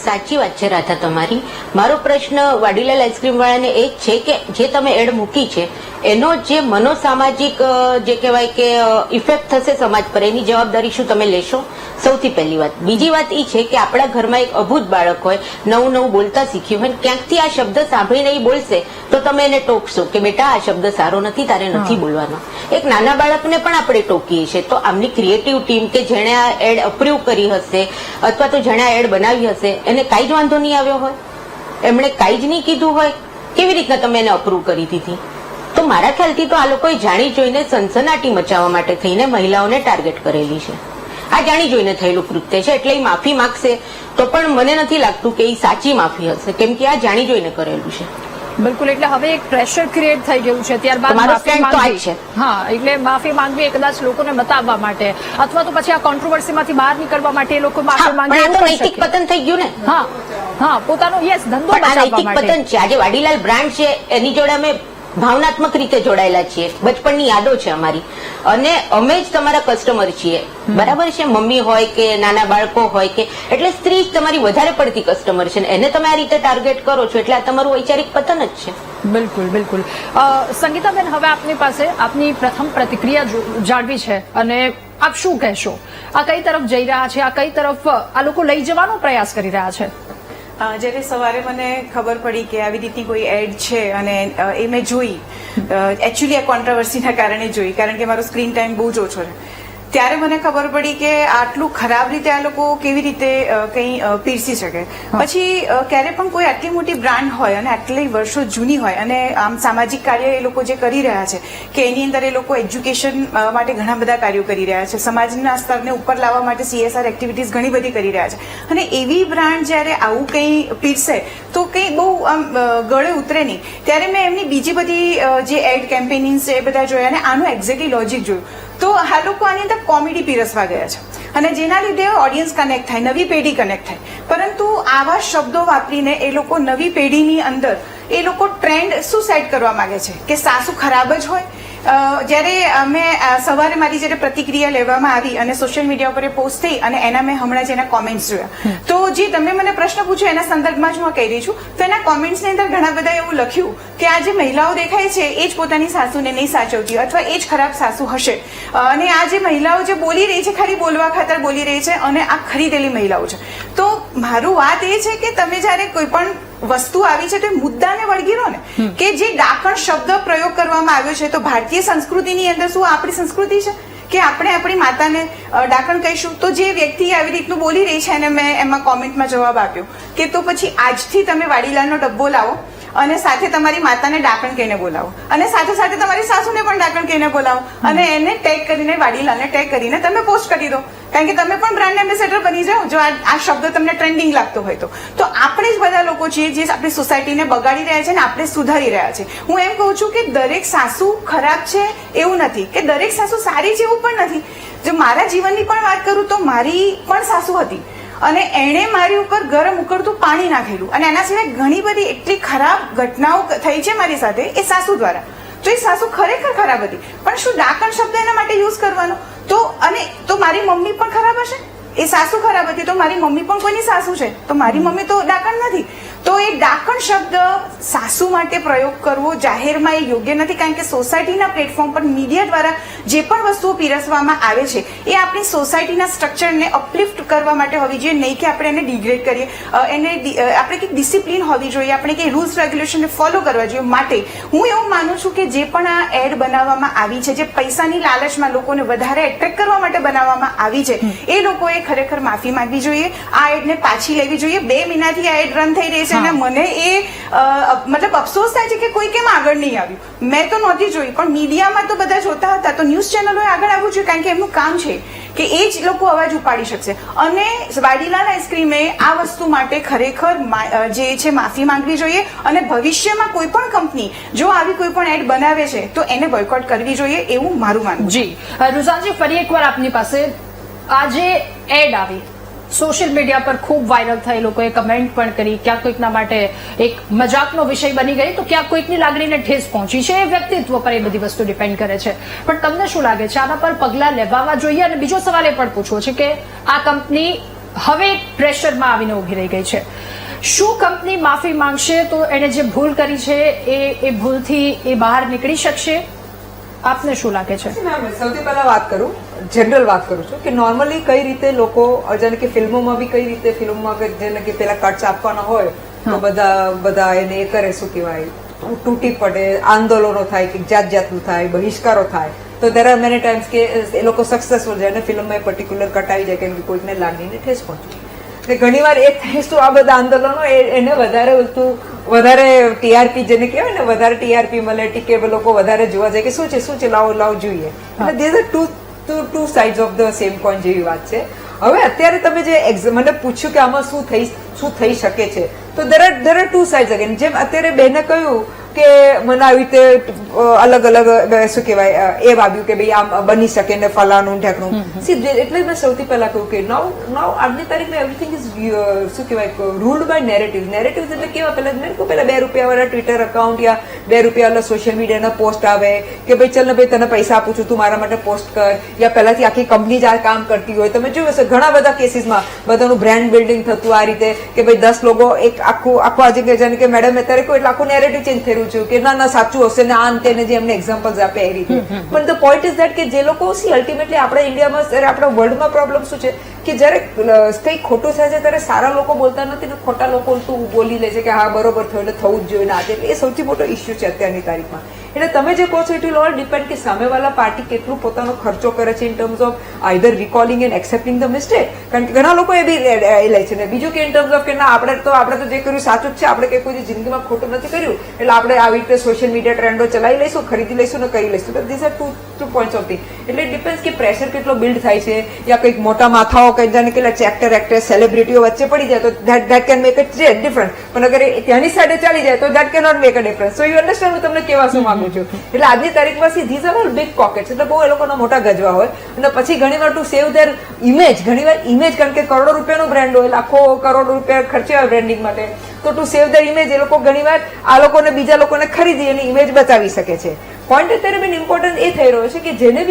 સાચી વાત છે રાધા તમારી. મારો પ્રશ્ન વાડીલાલ આઈસ્ક્રીમ વાળાને એ જ છે કે જે તમે એડ મૂકી છે એનો જે મનોસામાજિક જે કહેવાય કે ઇફેક્ટ થશે સમાજ પર, એની જવાબદારી શું તમે લેશો? સૌથી પહેલી વાત. બીજી વાત એ છે કે આપણા ઘરમાં એક અભૂત બાળક હોય, નવું નવું બોલતા શીખ્યું હોય, ક્યાંકથી આ શબ્દ સાંભળીને એ બોલશે તો તમે એને ટોકશો કે બેટા આ શબ્દ સારો નથી, તારે નથી બોલવાનો. એક નાના બાળકને પણ આપણે ટોકીએ છીએ. તો આમની ક્રિએટિવ ટીમ કે જેણે આ એડ અપ્રૂવ કરી હશે અથવા તો જેણે આ એડ બનાવી હશે એને કાંઈ જ વાંધો નહીં આવ્યો હોય, એમણે કાંઈ જ નહીં કીધું હોય, કેવી રીતના તમે એને અપ્રૂવ કરી દીધી? તો મારા ખ્યાલથી તો આ લોકોએ જાણી જોઈને સનસનાટી મચાવવા માટે થઈને મહિલાઓને ટાર્ગેટ કરેલી છે. આ જાણી જોઈને થયેલું કૃત્ય છે. એટલે એ માફી માંગશે તો પણ મને નથી લાગતું કે એ સાચી માફી હશે, કેમ કે આ જાણી જોઈને કરેલું છે. બિલકુલ. એટલે હવે એક પ્રેશર ક્રિએટ થઈ ગયું છે. ત્યારબાદ માફી માંગવી, હા, એટલે માફી માંગવી એ કદાચ લોકોને બતાવવા માટે અથવા તો પછી આ કોન્ટ્રોવર્સીમાંથી બહાર નીકળવા માટે એ લોકો માફી માંગે. નૈતિક પતન થઈ ગયું ને. હા હા, પોતાનો યસ ધંધો બચાવવા નૈતિક પતન છે. આજે વાડીલાલ બ્રાન્ડ છે, એની જોડે અમે ભાવનાત્મક રીતે જોડાયેલા છીએ, બચપણની યાદો છે અમારી, અને અમે જ તમારા કસ્ટમર છીએ, બરાબર છે? મમ્મી હોય કે નાના બાળકો હોય કે, એટલે સ્ત્રી જ તમારી વધારે પડતી કસ્ટમર છે, એને તમે આ રીતે ટાર્ગેટ કરો છો એટલે આ તમારું વૈચારિક પતન જ છે. બિલકુલ બિલકુલ. સંગીતાબેન, હવે આપની પાસે આપની પ્રથમ પ્રતિક્રિયા જાણવી છે અને આપ શું કહેશો? આ કઈ તરફ જઈ રહ્યા છે? આ કઈ તરફ આ લોકો લઈ જવાનો પ્રયાસ કરી રહ્યા છે? જ્યારે સવારે મને ખબર પડી કે આવી રીતની કોઈ એડ છે અને એ મેં જોઈ, એકચ્યુઅલી આ કોન્ટ્રોવર્સીના કારણે જોઈ, કારણ કે મારો સ્ક્રીન ટાઈમ બહુ જ ઓછો છે, ત્યારે મને ખબર પડી કે આટલું ખરાબ રીતે આ લોકો કેવી રીતે કંઈ પીરસી શકે. પછી ક્યારે પણ કોઈ આટલી મોટી બ્રાન્ડ હોય અને આટલી વર્ષો જૂની હોય અને આમ સામાજિક કાર્ય એ લોકો જે કરી રહ્યા છે કે એની અંદર એ લોકો એજ્યુકેશન માટે ઘણા બધા કાર્યો કરી રહ્યા છે, સમાજના સ્તરને ઉપર લાવવા માટે CSR એક્ટિવિટીઝ ઘણી બધી કરી રહ્યા છે, અને એવી બ્રાન્ડ જ્યારે આવું કંઈ પીરસે તો કંઈ બહુ આમ ગળે ઉતરે નહીં. ત્યારે મેં એમની બીજી બધી જે એડ કેમ્પેનિંગ્સ છે એ બધા જોયા અને આનું એક્ઝેક્ટલી લોજિક જોયું. તો આ લોકો આની અંદર કોમેડી પીરસવા ગયા છે અને જેના લીધે ઓડિયન્સ કનેક્ટ થાય, નવી પેઢી કનેક્ટ થાય. પરંતુ આવા શબ્દો વાપરીને એ લોકો નવી પેઢીની અંદર એ લોકો ટ્રેન્ડ શું સેટ કરવા માંગે છે કે સાસુ ખરાબ જ હોય. જ્યારે અમે સવારે મારી જ્યારે પ્રતિક્રિયા લેવામાં આવી અને સોશિયલ મીડિયા ઉપર એ પોસ્ટ થઈ અને એના મેં હમણાં જ એના કોમેન્ટ્સ જોયા, તો જે તમે મને પ્રશ્ન પૂછ્યો એના સંદર્ભમાં જ હું કહી રહી છું. તો એના કોમેન્ટ્સની અંદર ઘણા બધા એવું લખ્યું કે આ જે મહિલાઓ દેખાય છે એ જ પોતાની સાસુને નહીં સાચવતી અથવા એ જ ખરાબ સાસુ હશે, અને આ જે મહિલાઓ જે બોલી રહી છે ખાલી બોલવા ખાતર બોલી રહી છે અને આ ખરીદેલી મહિલાઓ છે. તો મારું વાત એ છે કે તમે જયારે કોઈ પણ વસ્તુ આવી છે તો એ મુદ્દાને વળગી રહો ને, કે જે ડાકણ શબ્દ પ્રયોગ કરવામાં આવ્યો છે તો ભારતીય સંસ્કૃતિની અંદર શું આપણી સંસ્કૃતિ છે કે આપણે આપણી માતાને ડાકણ કહીશું? તો જે વ્યક્તિ આવી રીતનું બોલી રહી છે અને મેં એમાં કોમેન્ટમાં જવાબ આપ્યો કે તો પછી આજથી તમે વાડીલાલનો ડબ્બો લાવો અને સાથે તમારી માતાને ડાકણ કહીને બોલાવો અને સાથે સાથે તમારી સાસુને પણ ડાકણ કહીને બોલાવો અને એને ટેગ કરીને વાડીલાલને ટેગ કરીને તમે પોસ્ટ કરી દો, કારણ કે તમે પણ બ્રાન્ડ એમ્બેસેડર બની જાઓ જો આ શબ્દ તમને ટ્રેન્ડિંગ લાગતો હોય તો આપણે જ બધા લોકો છીએ જે આપણી સોસાયટીને બગાડી રહ્યા છે ને આપણે સુધારી રહ્યા છે. હું એમ કહું છું કે દરેક સાસુ ખરાબ છે એવું નથી, કે દરેક સાસુ સારી છે એવું પણ નથી. જો મારા જીવનની પણ વાત કરું તો મારી પણ સાસુ હતી અને એણે મારી ઉપર ગરમ ઉકળતું પાણી નાખેલું અને એના સિવાય ઘણી બધી એટલી ખરાબ ઘટનાઓ થઈ છે મારી સાથે એ સાસુ દ્વારા. તો એ સાસુ ખરેખર ખરાબ હતી, પણ શું ડાકણ શબ્દ એના માટે યુઝ કરવાનો? તો મારી મમ્મી પણ ખરાબ હશે? એ સાસુ ખરાબ હતી તો મારી મમ્મી પણ કોઈની સાસુ છે, તો મારી મમ્મી તો ડાકણ નથી. તો એ ડાકણ શબ્દ સાસુ માટે પ્રયોગ કરવો જાહેરમાં એ યોગ્ય નથી, કારણ કે સોસાયટીના પ્લેટફોર્મ પર મીડિયા દ્વારા જે પણ વસ્તુઓ પીરસવામાં આવે છે એ આપણી સોસાયટીના સ્ટ્રક્ચરને અપલિફ્ટ કરવા માટે હોવી જોઈએ, નહીં કે આપણે એને ડિગ્રેડ કરીએ. એને આપણે કંઈક ડિસિપ્લિન હોવી જોઈએ, આપણે કંઈક રૂલ્સ રેગ્યુલેશનને ફોલો કરવા જોઈએ. માટે હું એવું માનું છું કે જે પણ આ એડ બનાવવામાં આવી છે, જે પૈસાની લાલચમાં લોકોને વધારે એટ્રેક્ટ કરવા માટે બનાવવામાં આવી છે, એ લોકોએ ખરેખર માફી માંગવી જોઈએ, આ એડને પાછી લેવી જોઈએ. 2 મહિનાથી આ એડ રન થઈ રહી છે અને મને એ મતલબ અફસોસ થાય છે કે કોઈ કેમ આગળ નહીં આવ્યું. મેં તો નહોતી જોઈ, પણ મીડિયામાં તો બધા જોતા હતા, તો ન્યૂઝ ચેનલોએ આગળ આવવું જોઈએ, કારણ કે એમનું કામ છે કે એ જ લોકો અવાજ ઉપાડી શકશે. અને વાડીલાલ આઈસ્ક્રીમે આ વસ્તુ માટે ખરેખર જે છે માફી માંગવી જોઈએ અને ભવિષ્યમાં કોઈ પણ કંપની જો આવી કોઈ પણ એડ બનાવે છે તો એને બોયકોટ કરવી જોઈએ એવું મારું માનવું. જી રુઝાનજી, ફરી એકવાર આપની પાસે આજે એડ આવી સોશિયલ મીડિયા પર ખૂબ વાયરલ થઈ, લોકોએ કમેન્ટ પણ કરી, ક્યાંક કોઈકના માટે એક મજાકનો વિષય બની ગઈ તો ક્યાંક કોઈકની લાગણીને ઠેસ પહોંચી છે. એ વ્યક્તિત્વ પર એ બધી વસ્તુ ડિપેન્ડ કરે છે. પણ તમને શું લાગે છે આના પર પગલાં લેવાવા જોઈએ? અને બીજો સવાલ એ પણ પૂછવો છે કે આ કંપની હવે પ્રેશરમાં આવીને ઉભી રહી ગઈ છે, શું કંપની માફી માંગશે તો એને જે ભૂલ કરી છે એ ભૂલથી એ બહાર નીકળી શકશે? આપને શું લાગે છે? સૌથી પહેલા વાત કરું, જનરલ વાત કરું છું કે નોર્મલી કઈ રીતે લોકો જાણે કે ફિલ્મોમાં બી કઈ રીતે ફિલ્મમાં જેને કે પેલા કટ્સ આપવાના હોય તો બધા એને એ કરે, શું કહેવાય, તૂટી પડે, આંદોલનો થાય, કે જાત જાતનું થાય, બહિષ્કારો થાય. તો દેર આર મેની ટાઈમ્સ કે એ લોકો સક્સેસફુલ જાય અને ફિલ્મમાં પર્ટિક્યુલર કટ આવી જાય કેમ કે કોઈકને લાગણીને ઠેસ પહોંચે. ઘણી વાર એ થઈશ તો આ બધા આંદોલનો એને વધારે ટીઆરપી જેને કહેવાય ને, વધારે ટીઆરપી મળે, ટીકે લોકો વધારે જોવા જાય કે શું છે લાવો જોઈએ. એટલે this are two sides of the same coin જેવી વાત છે. હવે અત્યારે તમે જે મને પૂછ્યું કે આમાં શું થઈ શકે છે, તો there are two sides again. જેમ અત્યારે બેને કહ્યું કે મને આવી રીતે અલગ શું કહેવાય એ વાગ્યું કે ભાઈ આમ બની શકે ને ફલાનું ઢેકણું. એટલે મેં સૌથી પહેલા કહ્યું કે નાઉ આજની તારીખમાં એવરીથિંગ ઇઝ શું કહેવાય રૂલ્ડ બાય નેરેટિવ. એટલે કેવા પેલા મેં કહું પેલા 2 રૂપિયા વાળા ટ્વિટર એકાઉન્ટ યા 2 રૂપિયા વાળા સોશિયલ મીડિયાના પોસ્ટ આવે કે ભાઈ ચાલ ને ભાઈ તને પૈસા આપું છું તું મારા માટે પોસ્ટ કર, યા પહેલાથી આખી કંપની જ આ કામ કરતી હોય. તમે જોયું હશે ઘણા બધા કેસીસમાં બધાનું બ્રાન્ડ બિલ્ડિંગ થતું આ રીતે કે ભાઈ 10 લોકો એક આખું આજે કે મેડમ અત્યારે કોઈ એટલે આખું નેરેટિવ ચેન્જ થઈ રહ્યું છે કે ના સાચું હશે ને આમ તેને જે એમને એક્ઝામ્પલ્સ આપે એ રીતે. પણ ધ પોઈન્ટ ઇઝ ધેટ કે જે લોકો અલ્ટિમેટલી આપણે ઇન્ડિયામાં આપણા વર્લ્ડમાં પ્રોબ્લેમ શું છે કે જયારે કંઈક ખોટું થાય છે ત્યારે સારા લોકો બોલતા નથી ને ખોટા લોકો બોલી લે છે કે હા બરોબર થયું એટલે થવું જ જોઈએ ને આજે. એ સૌથી મોટો ઇસ્યુ છે અત્યારની તારીખમાં. એટલે તમે જે કહો છો ઇટ વિલ ઓલ ડિપેન્ડ કે સામેવાળા પાર્ટી કેટલું પોતાનો ખર્ચો કરે છે in terms of either recalling and accepting the mistake. કારણ કે ઘણા લોકો એ બી લે છે ને બીજું કે ઇન ટર્મ્સ ઓફ કે ના આપણે તો જે કર્યું સાચું જ છે, આપણે કઈ કોઈ જિંદગીમાં ખોટું નથી કર્યું એટલે આપણે આવી રીતે સોશિયલ મીડિયા ટ્રેન્ડો ચલાવી લઈશું, ખરીદી લઈશું ને કરી લઈશું. This are two points of thing. એટલે ઇટ ડિપેન્ડ કે પ્રેશર કેટલો બિલ્ડ થાય છે, યા કંઈક મોટા માથાઓ કઈ જાણે કેટલા એક્ટર એક્ટ્રેસ સેલિબ્રિટીઓ વચ્ચે પડી જાય તો that can make it different. પણ અગર ત્યાંની સાઈડે ચાલી જાય તો that can not make a difference. So you understand હું તમને કેવા શું માંગુ છું. એટલે આજની તારીખમાં this are all big pockets. એટલે બહુ એ લોકોના મોટા ગજવા હોય અને પછી ઘણીવાર ટુ સેવ ધેર ઇમેજ, ઘણીવાર ઇમેજ, કારણ કે કરોડો રૂપિયાનો બ્રાન્ડ હોય, લાખો કરોડ રૂપિયા ખર્ચે હોય બ્રાન્ડિંગ માટે, તો ટુ સેવ ધેર ઇમેજ એ લોકો ઘણીવાર આ લોકોને બીજા લોકોને ખરીદી એની ઇમેજ બચાવી શકે છે. પોઈન્ટ અત્યારે બેન ઇમ્પોર્ટન્ટ એ થઈ રહ્યો છે કે જેને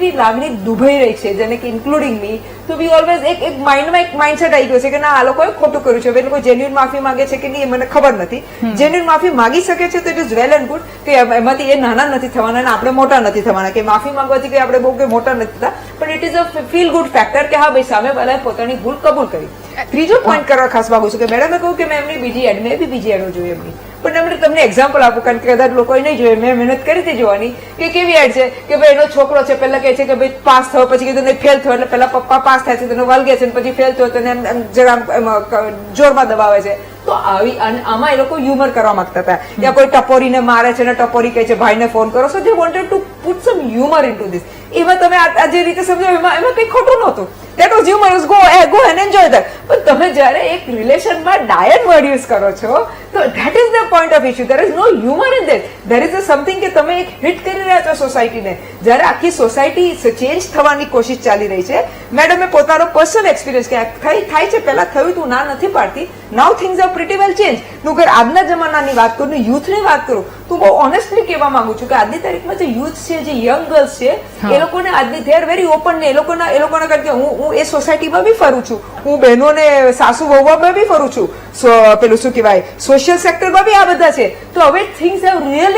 બી લાગણી દુભાઈ રહી છે, જેને કે ઇન્ક્લુડિંગ મી, તો વી ઓલવેઝ એક માઇન્ડમાં એક માઇન્ડસેટ આવી ગયો છે કે ના આ લોકોએ ખોટું કર્યું છે. એ લોકો જેન્યુઅન માફી માંગે છે કે નહીં મને ખબર નથી. જેન્યુઅન માફી માંગી શકે છે તો it is well and good, કે એમાંથી એ નાના નથી થવાના અને આપણે મોટા નથી થવાના, કે માફી માંગવાથી કે આપણે બહુ કે મોટા નથી થતા, પણ it is a feel good factor કે હા ભાઈ સામે વાળાએ પોતાની ભૂલ કબૂલ કરી. ત્રીજો પોઈન્ટ કરવા ખાસ માંગુ છું કે મેડમે કહ્યું કે મેં એમની બીજી એડ, મેં બી બીજી એડો જોઈ એમની, પણ એમણે તમને એક્ઝામ્પલ આપું કારણ કે કદાચ લોકોએ નહીં જોયું, મેં મહેનત કરી હતી જોવાની કે કેવી એડ છે કે ભાઈ એનો છોકરો છે પહેલા કહે છે કે ભાઈ પાસ થયો, પછી કીધું નહીં ફેલ થયો, એટલે પહેલા પપ્પા પાસ થાય છે તેને વળગે છે, પછી ફેલ થયો તો એમ જરા જોરમાં દબાવે છે. તો આવી આમાં એ લોકો હ્યુમર કરવા માંગતા હતા, ત્યાં કોઈ ટપોરીને મારે છે ને ટપોરી કહે છે ભાઈને ફોન કરો, so they wanted to put some humour into this. એમાં તમે આ જે રીતે સમજો એમાં કંઈ ખોટું નહોતું, that was humorous, go and enjoy that. પણ તમે જયારે એક રિલેશનમાં ડાયટ વર્ડ યુઝ કરો છો તો that is the point of issue. There is no humour in that. There is a something કે તમે એક હિટ કરી રહ્યા છો સોસાયટીને, જયારે આખી સોસાયટી ચેન્જ થવાની કોશિશ ચાલી રહી છે. મેડમે પોતાનો પર્સનલ એક્સપિરિયન્સ કે થાય છે, પહેલા થયું તું ના નથી પાડતી, now things are pretty well change. નું ઘર આજના જમાનાની વાત કરું, યુથની વાત કરું તો બહુ ઓનેસ્ટલી કહેવા માંગુ છું કે આજની તારીખમાં જે યુથ છે, જે યંગ ગર્લ્સ છે, એ લોકોને આજની ધે આર વેરી ઓપન ને એ લોકોના કારણ કે હું એ સોસાયટીમાં બી ફરું છું, હું બહેનોને સાસુ વહુમાં બી ફરું છું, પેલું શું કહેવાય સોશિયલ સેક્ટરમાં બી આ બધા છે. તો હવે થિંગ્સ હેવ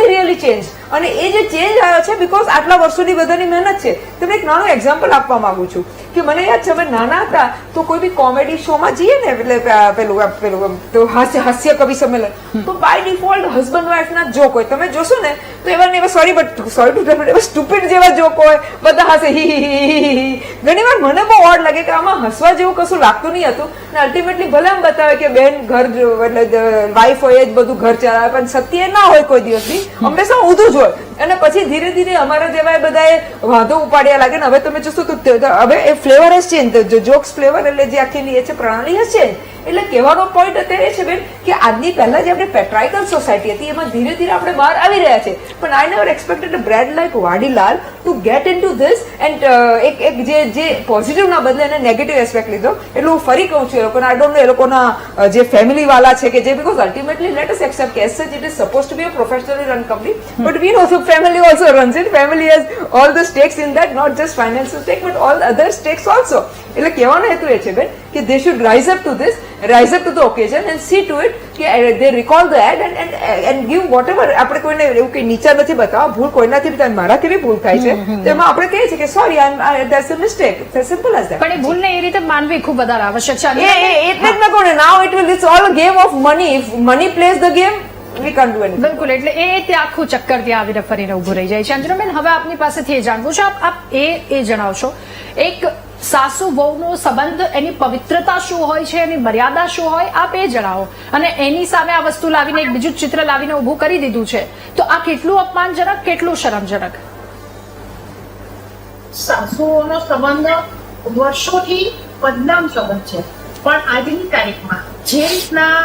રિયલી ચેન્જ, અને એ જે ચેન્જ આવ્યો છે બિકોઝ આટલા વર્ષોની બધાની મહેનત છે. તમને એક નાનું એક્ઝામ્પલ આપવા માંગુ છું કે મને યાદ છે અમે નાના હતા તો કોઈ બી કોમેડી શોમાં જઈએ ને, એટલે પેલું તો હાસ્ય કવિ સંમેલન, તો બાય ડિફોલ્ટ હસબન્ડ વાઇફ ના જોક હોય. તમે જોશો ને તો એવા સોરી ટુ સ્ટુપિડ જેવા જોક હોય, બધા હસે હી. ઘણી વાર મને બહુ ઓડ લાગે કે આમાં હસવા જેવું કશું લાગતું નહીં હતું, ને અલ્ટિમેટલી ભલે એમ બતાવે કે બેન ઘર એટલે વાઇફ હોય જ બધું ઘર ચલાવે, પણ સત્ય ના હોય કોઈ દિવસની, હંમેશા ઊંધું જ હોય. અને પછી ધીરે ધીરે અમારા જેવા બધાએ વાંધો ઉપાડ્યા લાગે ને હવે તમે જોશો તો હવે એ ફ્લેવર હશે ચેન્જ, જોક્સ ફ્લેવર એટલે જે આખી એ છે પ્રણાલી હશે. એટલે કહેવાનો પોઈન્ટ અત્યારે છે બેન કે આજની પહેલા જે આપણે પેટ્રાઇકલ સોસાયટી હતી એમાં ધીરે ધીરે આપણે બહાર આવી રહ્યા છે. પણ I never expected a bread like Vadilal two gate into this and એક જે પોઝિટિવ ના બદલે એને નેગેટિવ એસ્પેક્ટ લીધો. એટલે હું ફરી કહું છું એ લોકોના આઈ ડોન્ટ નો એ લોકોના જે ફેમિલી વાળા છે કે જે because ultimately let us accept કે as such it is suppose to be a professionally run company, but we know the family also runs it. Family has all the stakes in that, not just financial stake but all other stakes also. એટલે કહેવાનો હેતુ એ છે બેન કે they should rise up to this, rise up to the occasion and see to it કે they recall the ad and give whatever. આપણે કોઈને એવું કઈ નીચા નથી બતાવવા, ભૂલ કોઈનાથી બી થાય, મારાથી બી ભૂલ થાય છે, તો એમાં આપણે કહીએ છીએ કે sorry that's a mistake, it's simple as that. પણ એ ભૂલને એ રીતે માનવી ખૂબ વધારે આવશ્યક છે. એટલે જ મેં કહું ને, now it's all a game of money. If money plays the game, we can't do anything. બિલકુલ, એટલે ત્યાં આખું ચક્કર ત્યાં આવીને ફરીને ઉભું રહી જાય છે. અંજનાબેન, હવે આપની પાસેથી એ જાણવું છે, આપ એ જણાવશો એક સાસુ વહુનો સંબંધ, એની પવિત્રતા શું હોય છે, એની મર્યાદા શું હોય, આપ એ જણાવો. અને એની સામે આ વસ્તુ લાવીને એક બીજું ચિત્ર લાવીને ઉભું કરી દીધું છે, તો આ કેટલું અપમાનજનક, કેટલું શરમજનક? સાસુઓનો સંબંધ વર્ષોથી બદનામ સંબંધ છે, પણ આજની તારીખમાં જે રીતના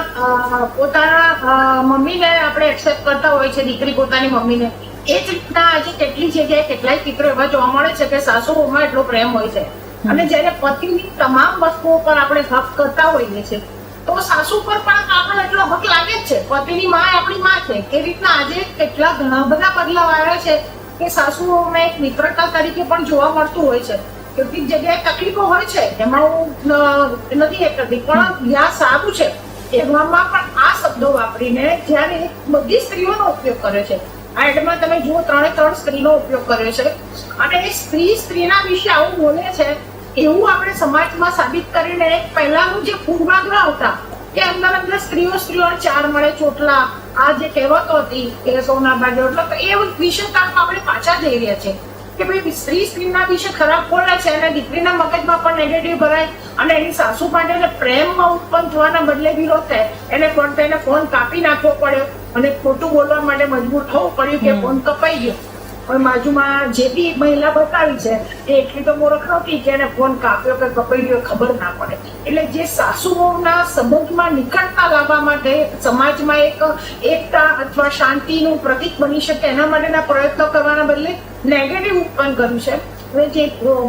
પોતાના મમ્મીને આપણે એક્સેપ્ટ કરતા હોય છે, દીકરી પોતાની મમ્મીને, એ જ રીતના આજે કેટલી જગ્યાએ કેટલાય ચિત્રો એવા જોવા મળે છે કે સાસુઓમાં એટલો પ્રેમ હોય છે. અને જયારે પતિની તમામ વસ્તુઓ પર આપણે હક કરતા હોઈએ છીએ તો સાસુ પર પણ આપણને એટલો હક લાગે જ છે. પતિની માં આપણી માં છે. એ રીતના આજે કેટલા ઘણા બધા બદલાવ આવ્યા છે કે સાસુઓમાં એક મિત્રતા તરીકે પણ જોવા મળતું હોય છે. કેટલીક જગ્યાએ તકલીફો હોય છે, એમાં હું નથી એ કરતી, પણ જ્યાં સારું છે એમાં પણ આ શબ્દો વાપરીને જયારે બધી સ્ત્રીઓનો ઉપયોગ કરે છે. આ એડમાં તમે જુઓ 3 સ્ત્રીનો ઉપયોગ કર્યો છે, અને એ સ્ત્રીના વિશે આવું બોલે છે એવું આપણે સમાજમાં સાબિત કરીને પહેલાનું જે પૂર્વાગ્રહ હતા કે અંદર સ્ત્રીઓ 4 મળે ચોટલા, આ જે કહેવતો હતી કે સોના ભાગે ઓટલા, તો એ વિશે આપણે પાછા જઈ રહ્યા છે કે ભાઈ સ્ત્રીના વિશે ખરાબ બોલે છે અને દીકરીના મગજમાં પણ નેગેટિવ ભરાય અને એની સાસુ માટે પ્રેમમાં ઉત્પન્ન થવાના બદલે વિરોધ થાય. એને ફોન કાપી નાખવો પડ્યો અને ખોટું બોલવા માટે મજબૂર થવું પડ્યું કે ફોન કપાઈ ગયો. પણ બાજુમાં જે બી મહિલા બતાવી છે એ એટલી તો મૂર્ખ નહોતી કે એને ફોન કાપ્યો કે કપાઈ ગયો ખબર ના પડે. એટલે જે સાસુઓના સંબંધમાં નિકટતા લાવવા માટે સમાજમાં એક એકતા અથવા શાંતિનું પ્રતીક બની શકે એના માટેના પ્રયત્નો કરવાના બદલે નેગેટિવ ઉત્પન્ન કર્યું છે. જે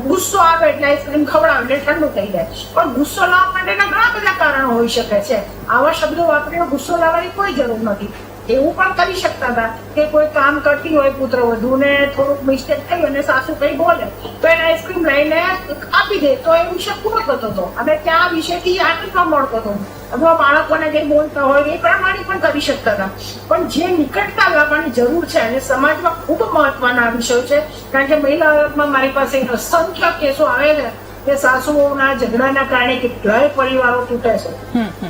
ગુસ્સો આવે એટલે આઈસ્ક્રીમ ખવડાવે એટલે ઠંડુ થઈ જાય, પણ ગુસ્સો લાવવા માટેના ઘણા બધા કારણો હોઈ શકે છે. આવા શબ્દો વાપરીને ગુસ્સો લાવવાની કોઈ જરૂર નથી. એવું પણ કરી શકતા હતા કે કોઈ કામ કરતી હોય પુત્રવધુ ને થોડુંક મિસ્ટેક થઈ અને સાસુ કઈ બોલે તો એને આઈસ્ક્રીમ લઈને આપી દે તો એ વિષય પૂરો થતો હતો અને ત્યાં વિષયથી આટલું મળતો હતો. અથવા બાળકોને કઈ બોલતા હોય એ પ્રમાણે પણ કરી શકતા હતા. પણ જે નિકટતા લાવવાની જરૂર છે અને સમાજમાં ખૂબ મહત્વના વિષયો છે, કારણ કે મહિલા આયોગમાં મારી પાસે અસંખ્ય કેસો આવે છે કે સાસુઓના ઝઘડાના કારણે કેટલાય પરિવારો તૂટે છે.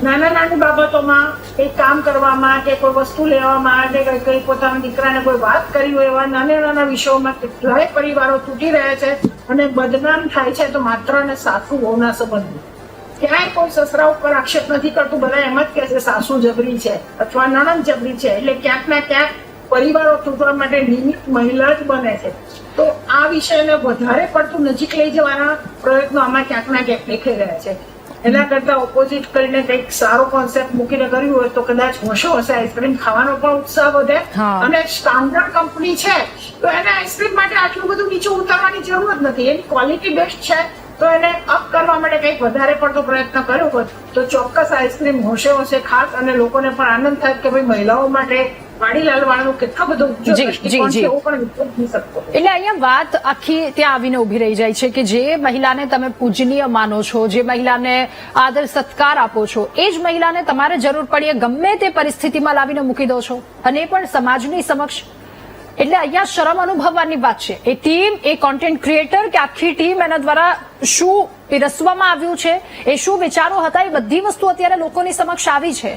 નાના નાની બાબતોમાં એક કામ કરવામાં કે કોઈ વસ્તુ લેવામાં કે કઈ પોતાના દીકરાને કોઈ વાત કરી હોય એવા નાના નાના વિષયોમાં કેટલાય પરિવારો તૂટી રહ્યા છે અને બદનામ થાય છે તો માત્ર ને સાસુ વહુના સંબંધો. ક્યાંય કોઈ સસરા ઉપર આક્ષેપ નથી કરતું, બધા એમ જ કહે છે સાસુ જબરી છે અથવા નણંદ જબરી છે. એટલે ક્યાંક ના ક્યાંક પરિવારો તૂટવા માટે નિમિત્ત મહિલા જ બને છે. તો આ વિષયને વધારે પડતું નજીક લઈ જવાના પ્રયત્નો આમાં ક્યાંક ના ક્યાંક દેખાઈ રહ્યા છે. એના કરતા ઓપોઝિટ કરીને કંઈક સારો કોન્સેપ્ટ મૂકીને કર્યું હોય તો કદાચ હોશો હશે, આઈસ્ક્રીમ ખાવાનો પણ ઉત્સાહ વધે. અને સ્ટાન્ડર્ડ કંપની છે તો એને આઈસ્ક્રીમ માટે આટલું બધું નીચું ઉતારવાની જરૂર જ નથી. એની ક્વોલિટી બેસ્ટ છે તો એને અપ કરવા માટે કંઈક વધારે પડતો પ્રયત્ન કર્યો હોત તો ચોક્કસ આઈસ્ક્રીમ હોશે ખાસ અને લોકોને પણ આનંદ થાય કે ભાઈ મહિલાઓ માટે વાડીલાલ વાળાનું કેટલો બધો ઊંચો દ્રષ્ટિકોણ છે એવો પણ વિચાર થઈ શકતો. એટલે અહીંયા વાત આખી ત્યાં આવીને ઉભી રહી જાય છે કે જે મહિલાને તમે પૂજનીય માનો છો, જે મહિલાને આદર સત્કાર આપો છો, એ જ મહિલાને તમારે જરૂર પડીએ ગમે તે પરિસ્થિતિમાં લાવીને મૂકી દો છો અને એ પણ સમાજની સમક્ષ. એટલે અહીંયા શરમ અનુભવવાની વાત છે. એ ટીમ, એ કોન્ટેન્ટ ક્રિએટર કે આખી ટીમ એના દ્વારા શું પીરસવામાં આવ્યું છે, એ શું વિચારો હતા, એ બધી વસ્તુ અત્યારે લોકોની સમક્ષ આવી છે.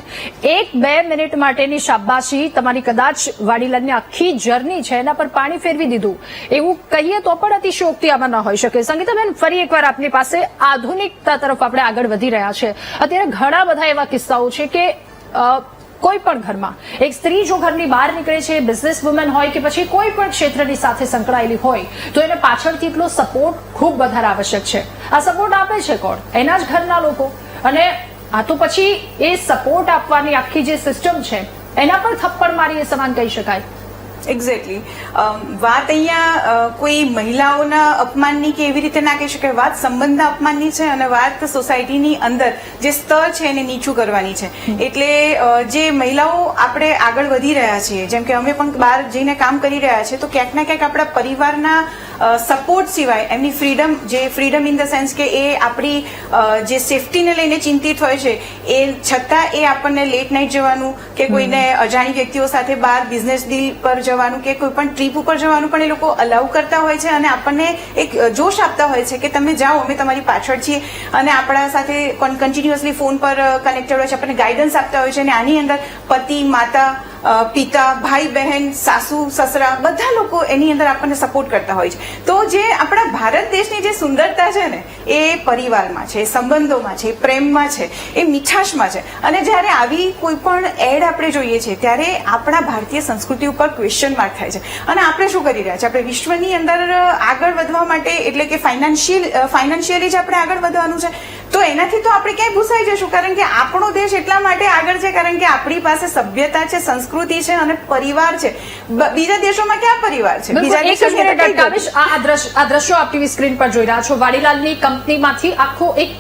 1-2 મિનિટ માટેની શાબાશી તમારી કદાચ વાડીલાલની આખી જર્ની છે એના પર પાણી ફેરવી દીધું એવું કહીએ તો પણ અતિશયોક્તિ આમાં ન હોઈ શકે. સંગીતાબેન, ફરી એકવાર આપની પાસે આધુનિકતા તરફ આપણે આગળ વધી રહ્યા છે. અત્યારે ઘણા બધા એવા કિસ્સાઓ છે કે કોઈ પણ ઘરમાં એક સ્ત્રી જો ઘરની બહાર નીકળે છે, બિઝનેસ વુમેન હોય કે પછી કોઈ પણ ક્ષેત્રની સાથે સંકળાયેલી હોય તો એને પાછળથી એટલો સપોર્ટ ખૂબ વધારે આવશ્યક છે. આ સપોર્ટ આપે છે કોણ? એના જ ઘરના લોકો. અને આ તો પછી એ સપોર્ટ આપવાની આખી જે સિસ્ટમ છે એના પર થપ્પડ મારી એ સમાન કહી શકાય. એક્ઝેક્ટલી. વાત અહીંયા કોઈ મહિલાઓના અપમાનની કે એવી રીતે ના કહી શકાય. વાત સંબંધના અપમાનની છે અને વાત સોસાયટીની અંદર જે સ્તર છે એને નીચું કરવાની છે. એટલે જે મહિલાઓ આપણે આગળ વધી રહ્યા છીએ, જેમ કે અમે પણ બહાર જઈને કામ કરી રહ્યા છીએ, તો ક્યાંક ના ક્યાંક આપણા પરિવારના સપોર્ટ સિવાય એમની ફ્રીડમ, જે ફ્રીડમ ઇન ધ સેન્સ કે એ આપણી જે સેફટીને લઈને ચિંતિત હોય છે એ છતાં એ આપણને લેટ નાઇટ જવાનું કે કોઈને અજાણી વ્યક્તિઓ સાથે બહાર બિઝનેસ ડીલ પર જવાનું કે કોઈ પણ ટ્રીપ ઉપર જવાનું પણ એ લોકો અલાઉ કરતા હોય છે અને આપણને એક જોશ આપતા હોય છે કે તમે જાઓ, અમે તમારી પાછળ છીએ અને આપણા સાથે કન્ટિન્યુઅસલી ફોન પર કનેક્ટેડ હોય છે, આપણને ગાઈડન્સ આપતા હોય છે. અને આની અંદર પતિ, માતા, પિતા, ભાઈ બહેન, સાસુ સસરા બધા લોકો એની અંદર આપણને સપોર્ટ કરતા હોય છે. તો જે આપણા ભારત દેશની જે સુંદરતા છે ને એ પરિવારમાં છે, સંબંધોમાં છે, પ્રેમમાં છે, એ મીઠાશમાં છે. અને જ્યારે આવી કોઈ પણ એડ આપણે જોઈએ છીએ ત્યારે આપણા ભારતીય સંસ્કૃતિ ઉપર ક્વેશ્ચન માર્ક થાય છે. અને આપણે શું કરી રહ્યા છીએ? આપણે વિશ્વની અંદર આગળ વધવા માટે, એટલે કે ફાઇનાન્શિયલી જ આપણે આગળ વધવાનું છે, તો એનાથી તો આપણે ક્યાંય ભૂસાઈ જશું. કારણ કે આપણો દેશ એટલા માટે આગળ છે કારણ કે આપણી પાસે સભ્યતા છે, સંસ્કૃતિ છે અને પરિવાર છે. બીજા દેશોમાં ક્યાં પરિવાર છે? બીજા દેશોમાં આ દ્રશ્યો આપ ટીવી સ્ક્રીન પર જોઈ રહ્યા છો. વાડીલાલની કંપનીમાંથી આખો એક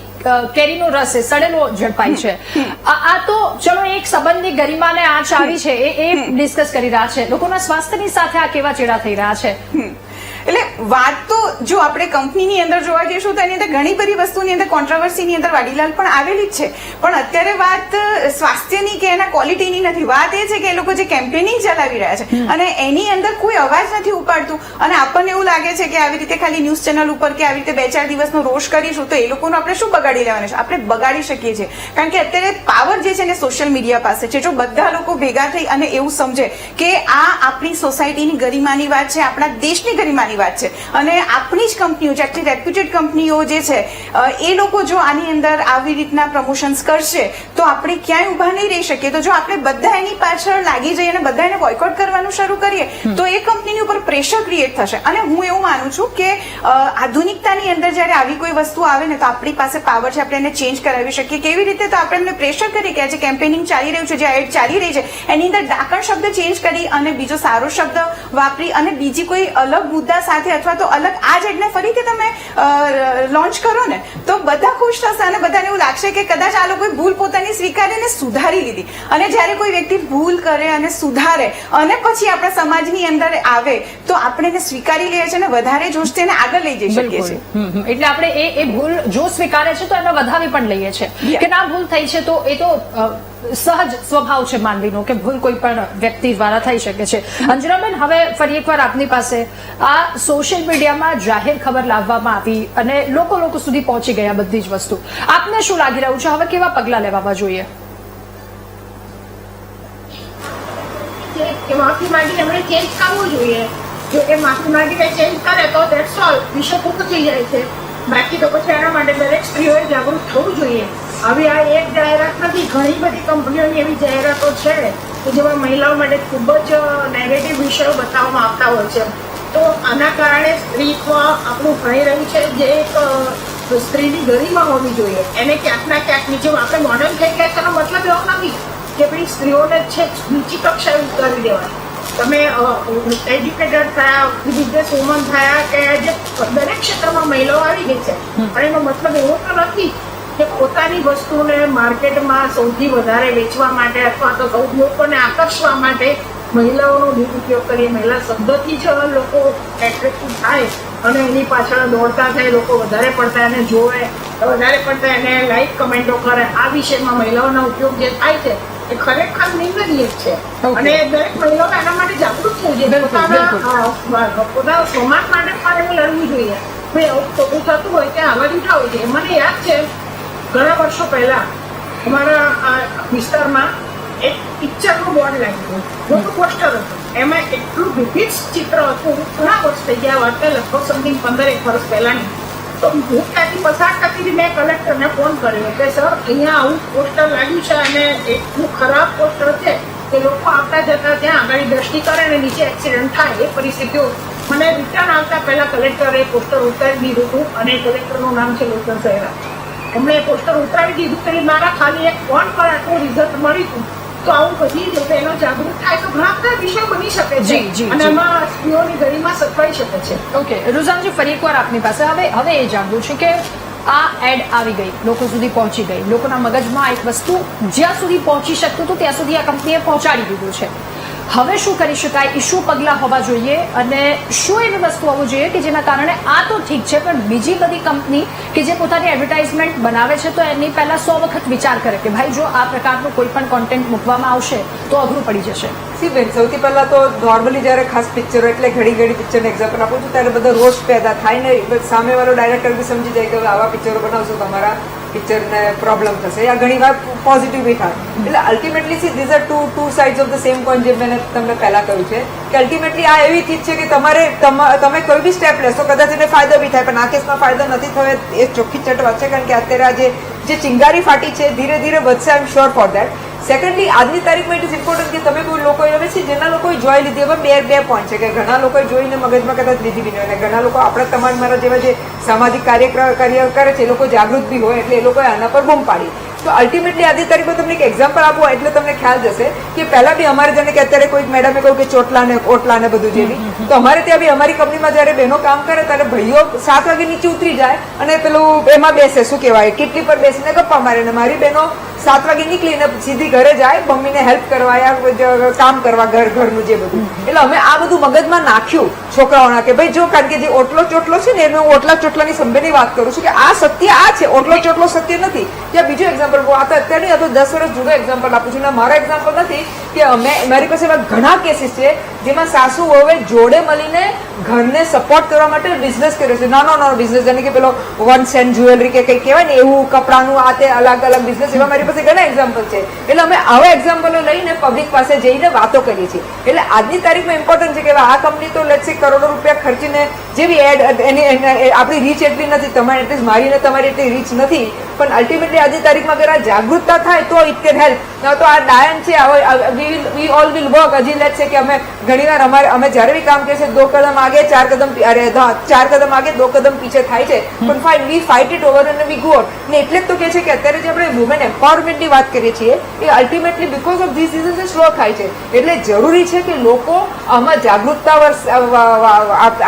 કેરીનો રસ છે, સડેલો ઝડપાય છે. આ તો ચલો એક સંબંધની ગરિમાને આંચ આવી છે એ ડિસ્કસ કરી રહ્યા છે. લોકોના સ્વાસ્થ્યની સાથે આ કેવા ચેડા થઈ રહ્યા છે. એટલે વાત તો જો આપણે કંપનીની અંદર જોવા જઈશું તો એની અંદર ઘણી બધી વસ્તુની અંદર કોન્ટ્રોવર્સીની અંદર વાડીલાલ પણ આવેલી જ છે. પણ અત્યારે વાત સ્વાસ્થ્યની કે એના ક્વોલિટીની નથી. વાત એ છે કે એ લોકો જે કેમ્પેનિંગ ચલાવી રહ્યા છે અને એની અંદર કોઈ અવાજ નથી ઉપાડતું. અને આપણને એવું લાગે છે કે આવી રીતે ખાલી ન્યૂઝ ચેનલ ઉપર કે આવી રીતે 2-4 દિવસનો રોષ કરીશું તો એ લોકોનું આપણે શું બગાડી લેવાનું છે? આપણે બગાડી શકીએ છીએ. કારણ કે અત્યારે પાવર જે છે ને સોશિયલ મીડિયા પાસે છે. જો બધા લોકો ભેગા થઈ અને એવું સમજે કે આ આપણી સોસાયટીની ગરિમાની વાત છે, આપણા દેશની ગરિમાની વાત છે અને આપણી જ કંપનીઓ, જેટલી રેપ્યુટેડ કંપનીઓ જે છે એ લોકો જો આની અંદર આવી રીતના પ્રમોશન્સ કરશે તો આપણે ક્યાંય ઉભા નહીં રહી શકીએ. તો જો આપણે બધા એની પાછળ લાગી જઈએ અને બધા એને બોયકોટ કરવાનું શરૂ કરીએ તો એ કંપનીની ઉપર પ્રેશર ક્રિએટ થશે. અને હું એવું માનું છું કે આધુનિકતાની અંદર જયારે આવી કોઈ વસ્તુ આવે ને તો આપણી પાસે પાવર છે, આપણે એને ચેન્જ કરાવી શકીએ. કેવી રીતે? તો આપણે એમને પ્રેશર કરીએ કે આજે કેમ્પેનિંગ ચાલી રહ્યું છે, જે એડ ચાલી રહી છે એની અંદર ડાકણ શબ્દ ચેન્જ કરી અને બીજો સારો શબ્દ વાપરી અને બીજી કોઈ અલગ મુદ્દા સાથે અથવા તો અલગ આ જ એડને ફરીથી તમે લોન્ચ કરો ને તો બધા ખુશ થશે અને બધાને એવું લાગશે કે કદાચ આ લોકોએ ભૂલ પોતાની સ્વીકારીને સુધારી લીધી. અને જ્યારે કોઈ વ્યક્તિ ભૂલ કરે અને સુધારે અને પછી આપણા સમાજની અંદર આવે તો આપણે એને સ્વીકારી લઈએ છીએ અને વધારે જોશથી એને આગળ લઈ જઈ શકીએ છીએ. એટલે આપણે એ ભૂલ જો સ્વીકારે છે તો એને વધાવી પણ લઈએ છીએ કે ના ભૂલ થઈ છે તો એ તો સહજ સ્વભાવ છે માનવીનો કે ભૂલ કોઈ પણ વ્યક્તિ દ્વારા થઈ શકે છે. અંજનાબેન, હવે ફરી એકવાર આપની પાસે આ સોશિયલ મીડિયામાં જાહેર ખબર લાવવામાં આવી અને લોકો સુધી પહોંચી ગયા બધી જ વસ્તુ, આપને શું લાગી રહ્યું છે હવે કેવા પગલા લેવા જોઈએ? કે માફી માંગીને એમણે ચેન્જ કરવું જોઈએ. જો એ માફી માંગીને ચેન્જ કરે તો ધેટ્સ ઓલ, વિષય પૂર્ણ થઈ જાય છે. બાકી તો પછી એના માટે દરેક સ્ત્રીઓએ જાગૃત થવું જોઈએ. હવે આ એક જાહેરાત નથી, ઘણી બધી કંપનીઓની એવી જાહેરાતો છે કે જેમાં મહિલાઓ માટે ખૂબ જ નેગેટિવ વિષયો બતાવવામાં આવતા હોય છે. તો આના કારણે સ્ત્રીત્વ આપણું ભણી રહ્યું છે, જે એક સ્ત્રીની ગરિમા હોવી જોઈએ. એને ક્યાંક ના ક્યાંક નીચે આપણે મોડર્ન થઈ ગયા છે એનો મતલબ એવો નથી કે ભાઈ સ્ત્રીઓને છે નીચી કક્ષાએ ઉતારી દેવાય. તમે એજ્યુકેટેડ થયા, બિઝનેસ વુમન થયા કે જે દરેક ક્ષેત્રમાં મહિલાઓ આવી ગઈ છે, પણ એનો મતલબ એવો તો નથી કે પોતાની વસ્તુને માર્કેટમાં સૌથી વધારે વેચવા માટે અથવા તો સૌથી લોકોને આકર્ષવા માટે મહિલાઓનો દુરુપયોગ કરીએ. મહિલા શબ્દથી જ લોકો એટ્રેક્ટિવ થાય અને એની પાછળ દોડતા થાય, લોકો વધારે પડતા એને જોવે, વધારે પડતા એને લાઈક કમેન્ટો કરે. આ વિષયમાં મહિલાઓનો ઉપયોગ જે થાય છે એ ખરેખર નિંદનીય છે અને દરેક મહિલાઓ એના માટે જાગૃત થવું જોઈએ. પોતાના સમાજ માટે પણ એવું લડવું જોઈએ. ભાઈ આવું ખોટું થતું હોય ત્યાં અવાજ ઉઠાવવો જોઈએ. મને યાદ છે ઘણા વર્ષો પહેલા અમારા વિસ્તારમાં એક પિક્ચરનું બોર્ડ લાગ્યું, મોટું પોસ્ટર હતું. એમાં એટલું વિવિધ ચિત્ર હતું. ઘણા વર્ષ થઈ ગયા, વાત લગભગ સમથિંગ 15-1 વર્ષ પહેલાની. તો હું ત્યાંથી પસાર કરતી મેં કલેક્ટરને ફોન કર્યો કે સર અહીંયા આવું પોસ્ટર લાગ્યું છે અને એટલું ખરાબ પોસ્ટર છે કે લોકો આવતા જતા ત્યાં આગળ દ્રષ્ટિ કરે અને નીચે એક્સિડન્ટ થાય એ પરિસ્થિતિઓ. મને રિટર્ન આવતા પહેલા કલેક્ટરે પોસ્ટર ઉતારી દીધું હતું અને કલેક્ટરનું નામ છે લોચન સહેરા. એમણે પોસ્ટર ઉતારી દીધું તો મારા ખાલી એક ફોન પર આટલું રિઝલ્ટ મળ્યું હતું. તો આવું બધી રીતે એનો જાગૃત થાય તો ઘણા બધા વિષયો બની શકે છે અને એમાં સ્ત્રીઓની ગરિમા સચવાઈ શકે છે. ઓકે રુઝાનજી, ફરી એકવાર આપની પાસે હવે એ જાણવું છે કે આ એડ આવી ગઈ, લોકો સુધી પહોંચી ગઈ, લોકોના મગજમાં એક વસ્તુ જ્યાં સુધી પહોંચી શકતું હતું ત્યાં સુધી આ કંપનીએ પહોંચાડી દીધું છે. હવે શું કરી શકાય, એ શું પગલાં હોવા જોઈએ અને શું એવી વસ્તુ હોવું જોઈએ કે જેના કારણે આ તો ઠીક છે પણ બીજી બધી કંપની કે જે પોતાની એડવર્ટાઇઝમેન્ટ બનાવે છે તો એની પહેલા 100 વખત વિચાર કરે કે ભાઈ જો આ પ્રકારનું કોઈ પણ કોન્ટેન્ટ મૂકવામાં આવશે તો અઘરું પડી જશે. સી બેન, સૌથી પહેલા તો નોર્મલી જ્યારે ખાસ પિક્ચરો એટલે ઘડી પિક્ચરને એક્ઝામ્પલ આપું છું ત્યારે બધા રોષ પેદા થાય ને સામેવાળો ડાયરેક્ટર બી સમજી જાય કે આવા પિક્ચરો બનાવશો તમારા પિક્ચરને પ્રોબ્લેમ થશે, યા ઘણી વાર પોઝિટિવ બી થાય. એટલે ultimately see these are two sides of the same coin. જે મેં તમને પહેલા કહ્યું છે કે અલ્ટિમેટલી આ એવી ચીજ છે કે તમે કોઈ બી સ્ટેપ લેશો કદાચ એને ફાયદો બી થાય, પણ આ કેસમાં ફાયદો નથી થયો એ ચોખ્ખી ચટ વાત છે. કારણ કે અત્યારે આ જે ચિંગારી ફાટી છે ધીરે ધીરે વધશે. I am sure for that. Secondly, આજની તારીખમાં ઇટ ઇઝ ઇમ્પોર્ટન્ટ કે તમે કોઈ લોકો હવે છે જેના લોકોએ જોઈ લીધી. હવે બે પોઈન્ટ છે કે ઘણા લોકોએ જોઈને મગજમાં કદાચ લીધી બી નહીં, અને ઘણા લોકો આપણા તમારા જેવા જે સામાજિક કાર્ય કરે છે એ લોકો જાગૃત બી હોય એટલે એ લોકોએ આના પર બૂમ પાડી. તો અલ્ટિમેટલી આજની તારીખમાં તમને એક એક્ઝામ્પલ આપવું એટલે તમને ખ્યાલ જશે કે પહેલા બી અમારે જાણે કે અત્યારે કોઈ મેડમે કહ્યું કે ચોટલા ને ઓટલા ને બધું જેવી, તો અમારે ત્યાં બી અમારી કંપનીમાં જયારે બહેનો કામ કરે ત્યારે ભાઈઓ 7 વાગે નીચે ઉતરી જાય અને પેલું એમાં બેસે, શું કહેવાય, કેટલી પર બેસીને ગપ્પા મારે. ને મારી બહેનો 7 વાગે નીકળીને સીધી ઘરે જાય મમ્મીને હેલ્પ કરવા યા કામ કરવા ઘરનું જે બધું. એટલે અમે આ બધું મગજમાં નાખ્યું છોકરાઓના કે ભાઈ જો, કારણ કે જે ઓટલો ચોટલો છે ને એને હું ઓટલા ચોટલાની સંભેની વાત કરું છું કે આ સત્ય આ છે, ઓટલો ચોટલો સત્ય નથી. ત્યાં બીજું એક્ઝામ્પલ આ તો અત્યારની આ તો 10 વર્ષ જુદો એક્ઝામ્પલ આપું છું. મારા એક્ઝામ્પલ નથી કે મારી પાસે એવા ઘણા કેસીસ છે જેમાં સાસુ વહુએ જોડે મળીને ઘરને સપોર્ટ કરવા માટે બિઝનેસ કર્યો છે. નાનો બિઝનેસ, જેને કે પેલો 1 સેન્ટ જ્વેલરી કે કંઈ કહેવાય ને એવું, કપડાનું આ તે અલગ બિઝનેસ, એવા મારી પાસે ઘણા એક્ઝામ્પલ છે. એટલે અમે આવા એક્ઝામ્પલો લઈને પબ્લિક પાસે જઈને વાતો કરીએ છીએ. એટલે આજની તારીખમાં ઇમ્પોર્ટન્ટ છે કે આ કંપની તો લેટ્સ સે કરોડો રૂપિયા ખર્ચીને જેવી એડ એની આપણી રીચ એટલી નથી, તમારી એટલી મારી ને તમારી એટલી રીચ નથી, પણ અલ્ટિમેટલી આજની તારીખમાં અગર આ જાગૃતતા થાય તો ઇટ કેન હેલ્પ. તો આ ડાયન છે, વી ઓલ વિલ વર્ક. હજી લેટ્સ સે કે અમે ઘણીવાર અમે જ્યારે બી કામ કરીએ છીએ 2 કદમ આગે 4 कदम आगे 2 कदम पीछे થાય છે, પણ fine we fight it over અને વી ગો આઉટ. ને એટલે જ તો કે છે કે અત્યારે જે આપણે વુમેન એમ્પાવરમેન્ટની વાત કરીએ છીએ એ ultimately because of this disease slow થાય છે. એટલે જરૂરી છે કે લોકો આમાં જાગૃતતા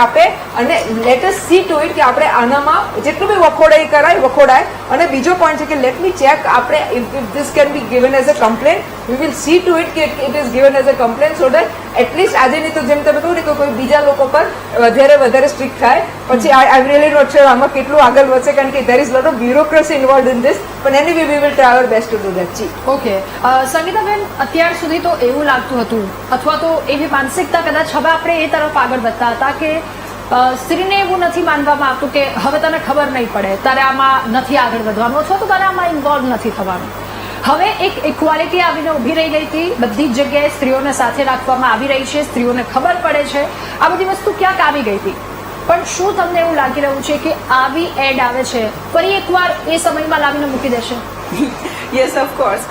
આપે અને let us see to it કે આપણે આનામાં જેટલું બી વખોડાય. અને બીજો પોઈન્ટ છે કે લેટ મી ચેક આપણે if this can be given as a complain, we will see to it કે it is given as a complain so that at least આજે નહીં તો જેમ તમે કહ્યું ને કે કોઈ બીજા લોકો પર વધારે સ્ટ્રિક્ટ થાય. પછી આઈ રિયલી નોટ શ્યોર આમાં કેટલું આગળ વધશે, કારણ કે there is lot of bureaucracy involve in this, પણ any we will try our best to do that. જી ઓકે સંગીતાબેન, અત્યાર સુધી તો એવું લાગતું હતું અથવા તો એવી માનસિકતા કદાચ હવે આપણે એ તરફ આગળ વધતા હતા કે સ્ત્રીને એવું નથી માનવામાં આવતું કે હવે તને ખબર નહીં પડે, તારે આમાં નથી આગળ વધવાનું અથવા તો તારે આમાં ઇન્વોલ્વ નથી થવાનું. હવે એક ઇક્વાલિટી આવીને ઉભી રહી ગઈ હતી, બધી જ જગ્યાએ સ્ત્રીઓને સાથે રાખવામાં આવી રહી છે, સ્ત્રીઓને ખબર પડે છે, આ બધી વસ્તુ ક્યાંક આવી ગઈ હતી. પણ શું તમને એવું લાગી રહ્યું છે કે આવી એડ આવે છે ફરી એકવાર એ સમયમાં લાવીને મૂકી દેશે? Yes, of course.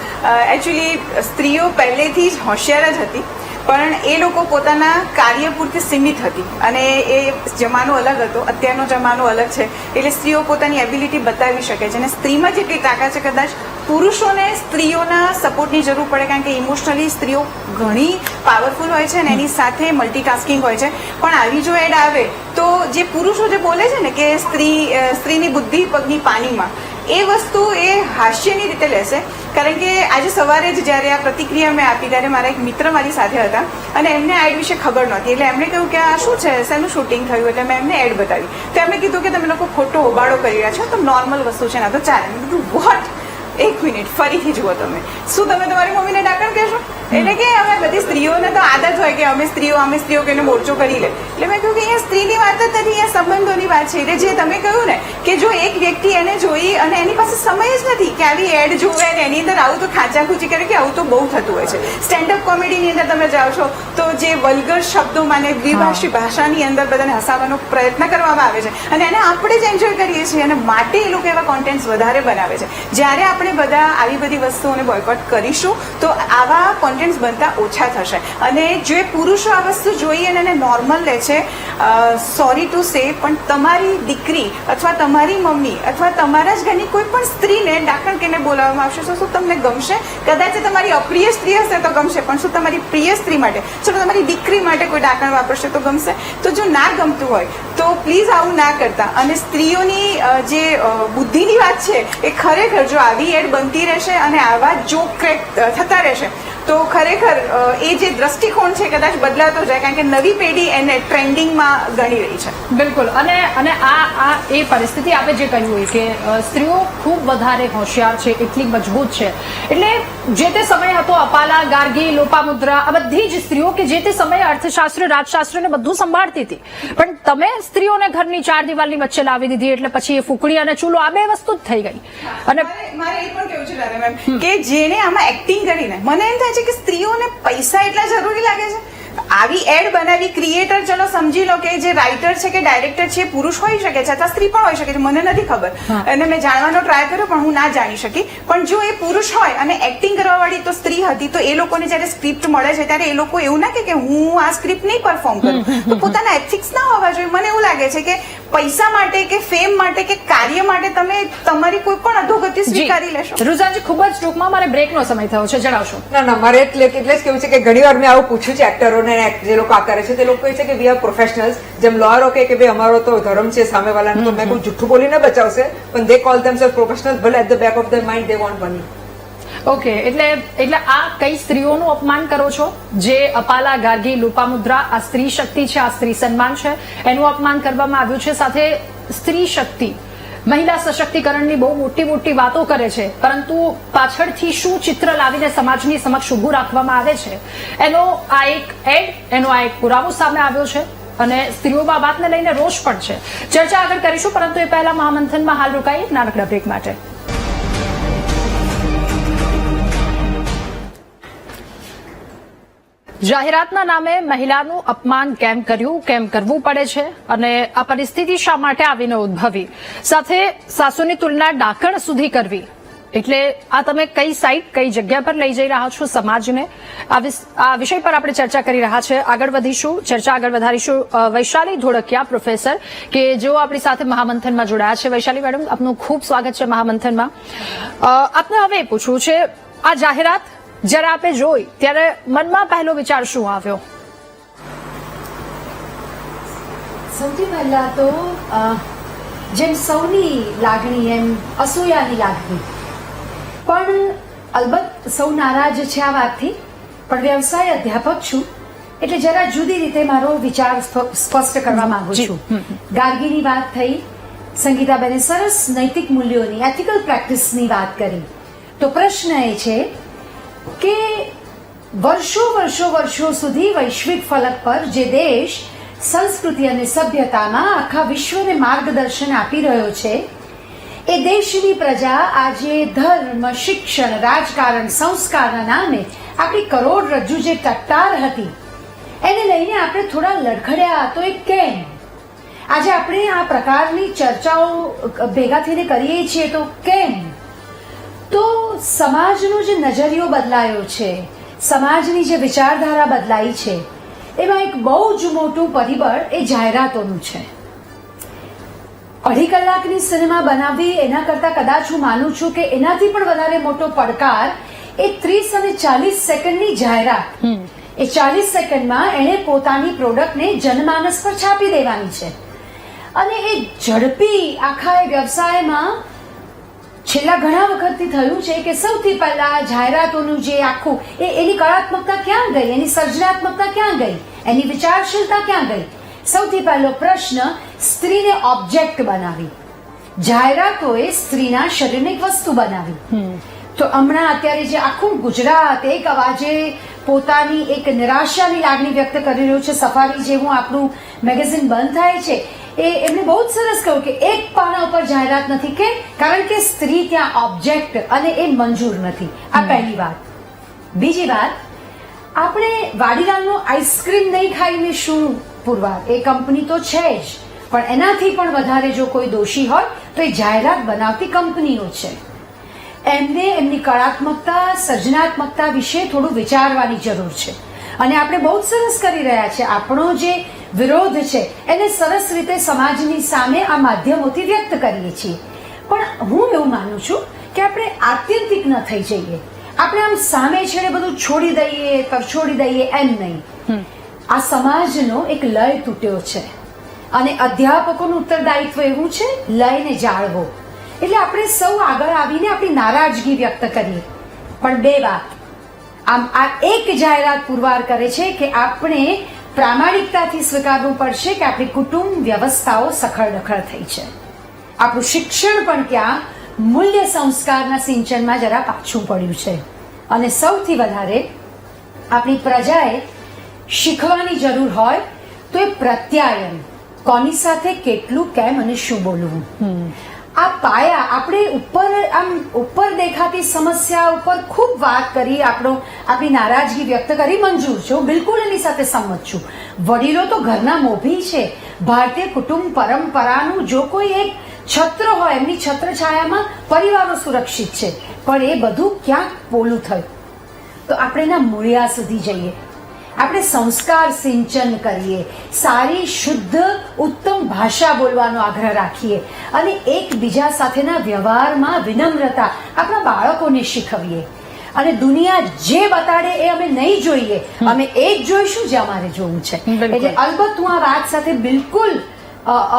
એકચ્યુઅલી સ્ત્રીઓ પહેલેથી જ હોશિયાર જ હતી, પણ એ લોકો પોતાના કાર્ય પૂરતી સીમિત હતી અને એ જમાનો અલગ હતો, અત્યારનો જમાનો અલગ છે. એટલે સ્ત્રીઓ પોતાની એબિલિટી બતાવી શકે છે અને સ્ત્રીમાં જેટલી તાકાત છે કદાચ પુરુષોને સ્ત્રીઓના સપોર્ટની જરૂર પડે, કારણ કે ઇમોશનલી સ્ત્રીઓ ઘણી પાવરફુલ હોય છે અને એની સાથે મલ્ટીટાસ્કિંગ હોય છે. પણ આવી જો એડ આવે તો જે પુરુષો જે બોલે છે ને કે સ્ત્રીની બુદ્ધિ પગની પાણીમાં, એ વસ્તુ એ હાસ્યની રીતે લેશે. કારણ કે આજે સવારે જ જ્યારે આ પ્રતિક્રિયા મેં આપી ત્યારે મારા એક મિત્ર મારી સાથે હતા અને એમને આ એડ વિશે ખબર નહોતી. એટલે એમણે કહ્યું કે આ શું છે, શેનું શૂટિંગ થયું, એટલે મેં એમને એડ બતાવી. તો એમણે કીધું કે તમે લોકો ખોટો હોબાળો કરી રહ્યા છો, તો નોર્મલ વસ્તુ છે, ના તો ચાલે. મેં કીધું વોટ, એક મિનિટ ફરીથી જુઓ, તમે શું તમે તમારી મમ્મીને ડાકણ કહેશો? એટલે કે અમે બધી સ્ત્રીઓને તો આદત હોય કે અમે સ્ત્રીઓ કહીને મોરચો કરી લે. એટલે મેં કહ્યું કે અહીંયા સ્ત્રીની વાત જ નથી, અહીંયા સંબંધોની વાત છે. એટલે જે તમે કહ્યું ને કે જો એક વ્યક્તિ એને જોઈ અને એની પાસે સમય જ નથી કે આવી એડ જોવે અને એની અંદર આવું તો ખાંચાખૂચી કરે, કે આવું તો બહુ થતું હોય છે. સ્ટેન્ડઅપ કોમેડીની અંદર તમે જાઓ છો તો જે વલ્ગર શબ્દોમાં ને દ્વિભાષી ભાષાની અંદર બધાને હસાવવાનો પ્રયત્ન કરવામાં આવે છે અને એને આપણે જ એન્જોય કરીએ છીએ અને માટે એ લોકો એવા કોન્ટેન્ટ્સ વધારે બનાવે છે. જ્યારે આપણે બધા આવી બધી વસ્તુઓને બોયકોટ કરીશું તો આવા કોન્ટેન્ટ્સ બનતા ઓછા થશે. અને જે પુરુષો આ વસ્તુ જોઈ અને એને નોર્મલ લે છે, સોરી ટુ સે, પણ તમારી દીકરી અથવા તમારી મમ્મી અથવા તમારા જ ઘરની કોઈ પણ સ્ત્રીને ડાકણ કહીને બોલાવવામાં આવશે તો શું તમને ગમશે? કદાચ તમારી અપ્રિય સ્ત્રી હશે તો ગમશે, પણ શું તમારી પ્રિય સ્ત્રી માટે, શું તમારી દીકરી માટે કોઈ ડાકણ વાપરશે તો ગમશે? તો જો ના ગમતું હોય તો પ્લીઝ આવું ના કરતા. અને સ્ત્રીઓની જે બુદ્ધિની વાત છે એ ખરેખર જો આવી એડ બનતી રહેશે અને આવા જોક ક્રેક થતા રહેશે તો ખરેખર એ જે દ્રષ્ટિકોણ છે કદાચ બદલાતો જાય, કારણ કે નવી પેઢી એને ટ્રેન્ડિંગમાં ગણી રહી છે. બિલકુલ. અને આ એ પરિસ્થિતિ આપણે જે કહ્યું હોય કે સ્ત્રીઓ ખૂબ વધારે હોશિયાર છે, એટલી મજબૂત છે. એટલે જે તે સમય હતો અપાલા, ગાર્ગી, લોપામુદ્રા, આ બધી જ સ્ત્રીઓ કે જે તે સમયે અર્થશાસ્ત્ર, રાજશાસ્ત્ર ને બધું સંભાળતી હતી, પણ તમે સ્ત્રીઓને ઘરની 4 દિવાલની વચ્ચે લાવી દીધી એટલે પછી એ ફૂકણી અને ચૂલો આ બે વસ્તુ જ થઈ ગઈ. અને મારે એ પણ કેવું છે દાદા મેમ કે જેને આમાં એક્ટિંગ કરીને મને એમ થાય છે કે સ્ત્રીઓને પૈસા એટલા જરૂરી લાગે છે. આવી એડ બનાવી ક્રિએટર, ચલો સમજી લો કે જે રાઇટર છે કે ડાયરેક્ટર છે પુરુષ હોઈ શકે છે અથવા સ્ત્રી પણ હોઈ શકે છે, મને નથી ખબર અને મેં જાણવાનો ટ્રાય કર્યો પણ હું ના જાણી શકી. પણ જો એ પુરુષ હોય અને એક્ટિંગ કરવા વાળી તો સ્ત્રી હતી, તો એ લોકોને જયારે સ્ક્રિપ્ટ મળે છે ત્યારે એ લોકો એવું ના કે હું આ સ્ક્રિપ્ટ નહીં પરફોર્મ કરું. તો પોતાના એથિક્સ ના હોવા જોઈએ. મને એવું લાગે છે કે પૈસા માટે કે ફેમ માટે કે કાર્ય માટે તમે તમારી કોઈ પણ અધોગતિ સ્વીકારી લેશો. રુઝાનજી, ખૂબ જ ટૂંકમાં મારે બ્રેકનો સમય થયો છે, જણાવશો? ના, મારે એટલે જ કેવું છે કે ઘણી વાર મેં આવું પૂછ્યું છે એક્ટરોને, જે લોકો આ કરે છે તે લોકો કહે છે કે વી આર પ્રોફેશનલ્સ. જેમ લોયરો કે ભાઈ અમારો તો ધર્મ છે સામેવાળાને, તો મેં કોઈ જુઠ્ઠું બોલીને બચાવશે, પણ દે કોલ ધેમસેલ્ફ પ્રોફેશનલ્સ, ભલે at the back of the mind they want money. Okay, એટલે આ કઈ સ્ત્રીઓનું અપમાન કરો છો? જે અપાલા, ગાર્ગી, લોપામુદ્રા, આ સ્ત્રી શક્તિ છે, આ સ્ત્રી સન્માન છે, એનું અપમાન કરવામાં આવ્યું છે. સાથે સ્ત્રી શક્તિ, મહિલા સશક્તિકરણની બહુ મોટી મોટી વાતો કરે છે, પરંતુ પાછળથી શું ચિત્ર લાવીને સમાજની સમક્ષ ઉભું રાખવામાં આવે છે એનો આ એક એડ, એનો આ એક પુરાવો સામે આવ્યો છે. અને સ્ત્રીઓમાં વાતને લઈને રોષ પણ છે. ચર્ચા આગળ કરીશું, પરંતુ એ પહેલા મહામંથનમાં હાલ રોકાઈ એક નાનકડા બ્રેક માટે. જાહેરાતના નામે મહિલાનું અપમાન કેમ કર્યું, કેમ કરવું પડે છે અને આ પરિસ્થિતિ શા માટે આવીને ઉદ્ભવી, સાથે સાસુની તુલના ડાકણ સુધી કરવી, એટલે આ તમે કઈ સાઇટ કઈ જગ્યા પર લઈ જઈ રહ્યા છો સમાજને, આ વિષય પર આપણે ચર્ચા કરી રહ્યા છે. આગળ વધીશું, ચર્ચા આગળ વધારીશું. વૈશાલી ધોળકિયા પ્રોફેસર કે જેઓ આપણી સાથે મહામંથનમાં જોડાયા છે. વૈશાલી મેડમ, આપનું ખૂબ સ્વાગત છે મહામંથનમાં. આપને હવે પૂછવું છે, આ જાહેરાત જ્યારે આપે જોઈ ત્યારે મનમાં પહેલો વિચાર શું આવ્યો? સૌથી પહેલા તો જેમ સૌની લાગણી એમ અસૂયાની લાગણી, પણ અલબત્ત સૌ નારાજ છે આ વાતથી, પણ વ્યવસાય અધ્યાપક છું એટલે જરા જુદી રીતે મારો વિચાર સ્પષ્ટ કરવા માંગુ છું. ગાર્ગીની વાત થઈ, સંગીતાબેને સરસ નૈતિક મૂલ્યોની એથિકલ પ્રેક્ટિસની વાત કરી. તો પ્રશ્ન એ છે કે વર્ષો સુધી વૈશ્વિક ફલક પર જે દેશ સંસ્કૃતિ અને સભ્યતામાં આખા વિશ્વને માર્ગદર્શન આપી રહ્યો છે, એ દેશની પ્રજા આજે ધર્મ, શિક્ષણ, રાજકારણ, સંસ્કારના નામે આપણી કરોડરજ્જુ જે ટટ્ટાર હતી એને લઈને આપણે થોડા લડખડ્યા. તો એ કેમ? આજે આપણે આ પ્રકારની ચર્ચાઓ ભેગા થઈને કરીએ છીએ તો કેમ? તો સમાજનો જે નજરિયો બદલાયો છે, સમાજની જે વિચારધારા બદલાઈ છે, એમાં એક બહુ જ મોટું પરિબળ એ જાહેરાતોનું છે. 2.5 કલાકની સિનેમા બનાવવી એના કરતા કદાચ હું માનું છું કે એનાથી પણ વધારે મોટો પડકાર એ 30 અને 40 સેકન્ડની જાહેરાત. એ 40 સેકન્ડમાં એણે પોતાની પ્રોડક્ટને જનમાનસ પર છાપી દેવાની છે. અને એ ઝડપી આખા એ વ્યવસાયમાં છેલ્લા ઘણા વખતથી થયું છે કે સૌથી પહેલા જાહેરાતોનું જે આખું એની કળાત્મકતા ક્યાં ગઈ, એની સર્જનાત્મકતા ક્યાં ગઈ, એની વિચારશીલતા ક્યાં ગઈ? સૌથી પહેલો પ્રશ્ન, સ્ત્રીને ઓબ્જેક્ટ બનાવી. જાહેરાતોએ સ્ત્રીના શરીરને એક વસ્તુ બનાવી. તો હમણાં અત્યારે જે આખું ગુજરાત એક અવાજે પોતાની એક નિરાશાની લાગણી વ્યક્ત કરી રહ્યું છે, સફારી જેવું આપણું મેગેઝિન બંધ થાય છે, એમને બહુ જ સરસ કહ્યું કે એક પાના ઉપર જાહેરાત નથી. કે કારણ કે સ્ત્રી ત્યાં ઓબ્જેક્ટ અને એ મંજૂર નથી. આ પહેલી વાત. બીજી વાત, આપણે વાડીલાલનો આઈસ્ક્રીમ નહીં ખાઈને શું પુરવાર? એ કંપની તો છે જ, પણ એનાથી પણ વધારે જો કોઈ દોષી હોય તો એ જાહેરાત બનાવતી કંપનીઓ છે. એમને એમની કળાત્મકતા, સર્જનાત્મકતા વિશે થોડું વિચારવાની જરૂર છે. અને આપણે બહુ જ સરસ કરી રહ્યા છે. આપણો જે વિરોધ છે એને સરસ રીતે સમાજની સામે આ માધ્યમોથી વ્યક્ત કરીએ છીએ. પણ હું એવું માનું છું કે આપણે આત્યંતિક ન થઈ જઈએ. આપણે આમ સામે છેડે બધું છોડી દઈએ, તરછોડી દઈએ એમ નહીં. આ સમાજનો એક લય તૂટ્યો છે અને અધ્યાપકોનું ઉત્તરદાયિત્વ એવું છે લયને જાળવો. એટલે આપણે સૌ આગળ આવીને આપણી નારાજગી વ્યક્ત કરીએ. પણ બે વાત, આમ આ એક જાહેરાત પુરવાર કરે છે કે આપણે પ્રામાણિકતાથી સ્વીકારવું પડશે કે આપણી કુટુંબ વ્યવસ્થાઓ સખડદખડ થઈ છે. આપણું શિક્ષણ પણ ક્યાં મૂલ્ય સંસ્કારના સિંચનમાં જરા પાછું પડ્યું છે. અને સૌથી વધારે આપણી પ્રજાએ શીખવાની જરૂર હોય તો એ પ્રત્યાયન, કોની સાથે કેટલું, કેમ અને શું બોલવું. આ પાયા આપણે ઉપર દેખાતી સમસ્યા ઉપર ખૂબ વાત કરી, આપણી નારાજગી વ્યક્ત કરી, મંજૂર છે, હું બિલકુલ એની સાથે સંમત છું. વડીલો તો ઘરના મોભી છે. ભારતીય કુટુંબ પરંપરાનું જો કોઈ એક છત્ર હોય, એમની છત્રછાયામાં પરિવારો સુરક્ષિત છે. પણ એ બધું ક્યાંક પોલું થયું. તો આપણે એના મૂળિયા સુધી જઈએ, આપણે સંસ્કાર સિંચન કરીએ, સારી શુદ્ધ ઉત્તમ ભાષા બોલવાનો આગ્રહ રાખીએ અને એકબીજા સાથેના વ્યવહારમાં વિનમ્રતા આપણા બાળકોને શીખવીએ. અને દુનિયા જે બતાડે એ અમે નહીં જોઈએ, અમે એ જ જોઈશું જે અમારે જોવું છે. એટલે અલબત્ત હું આ વાત સાથે બિલકુલ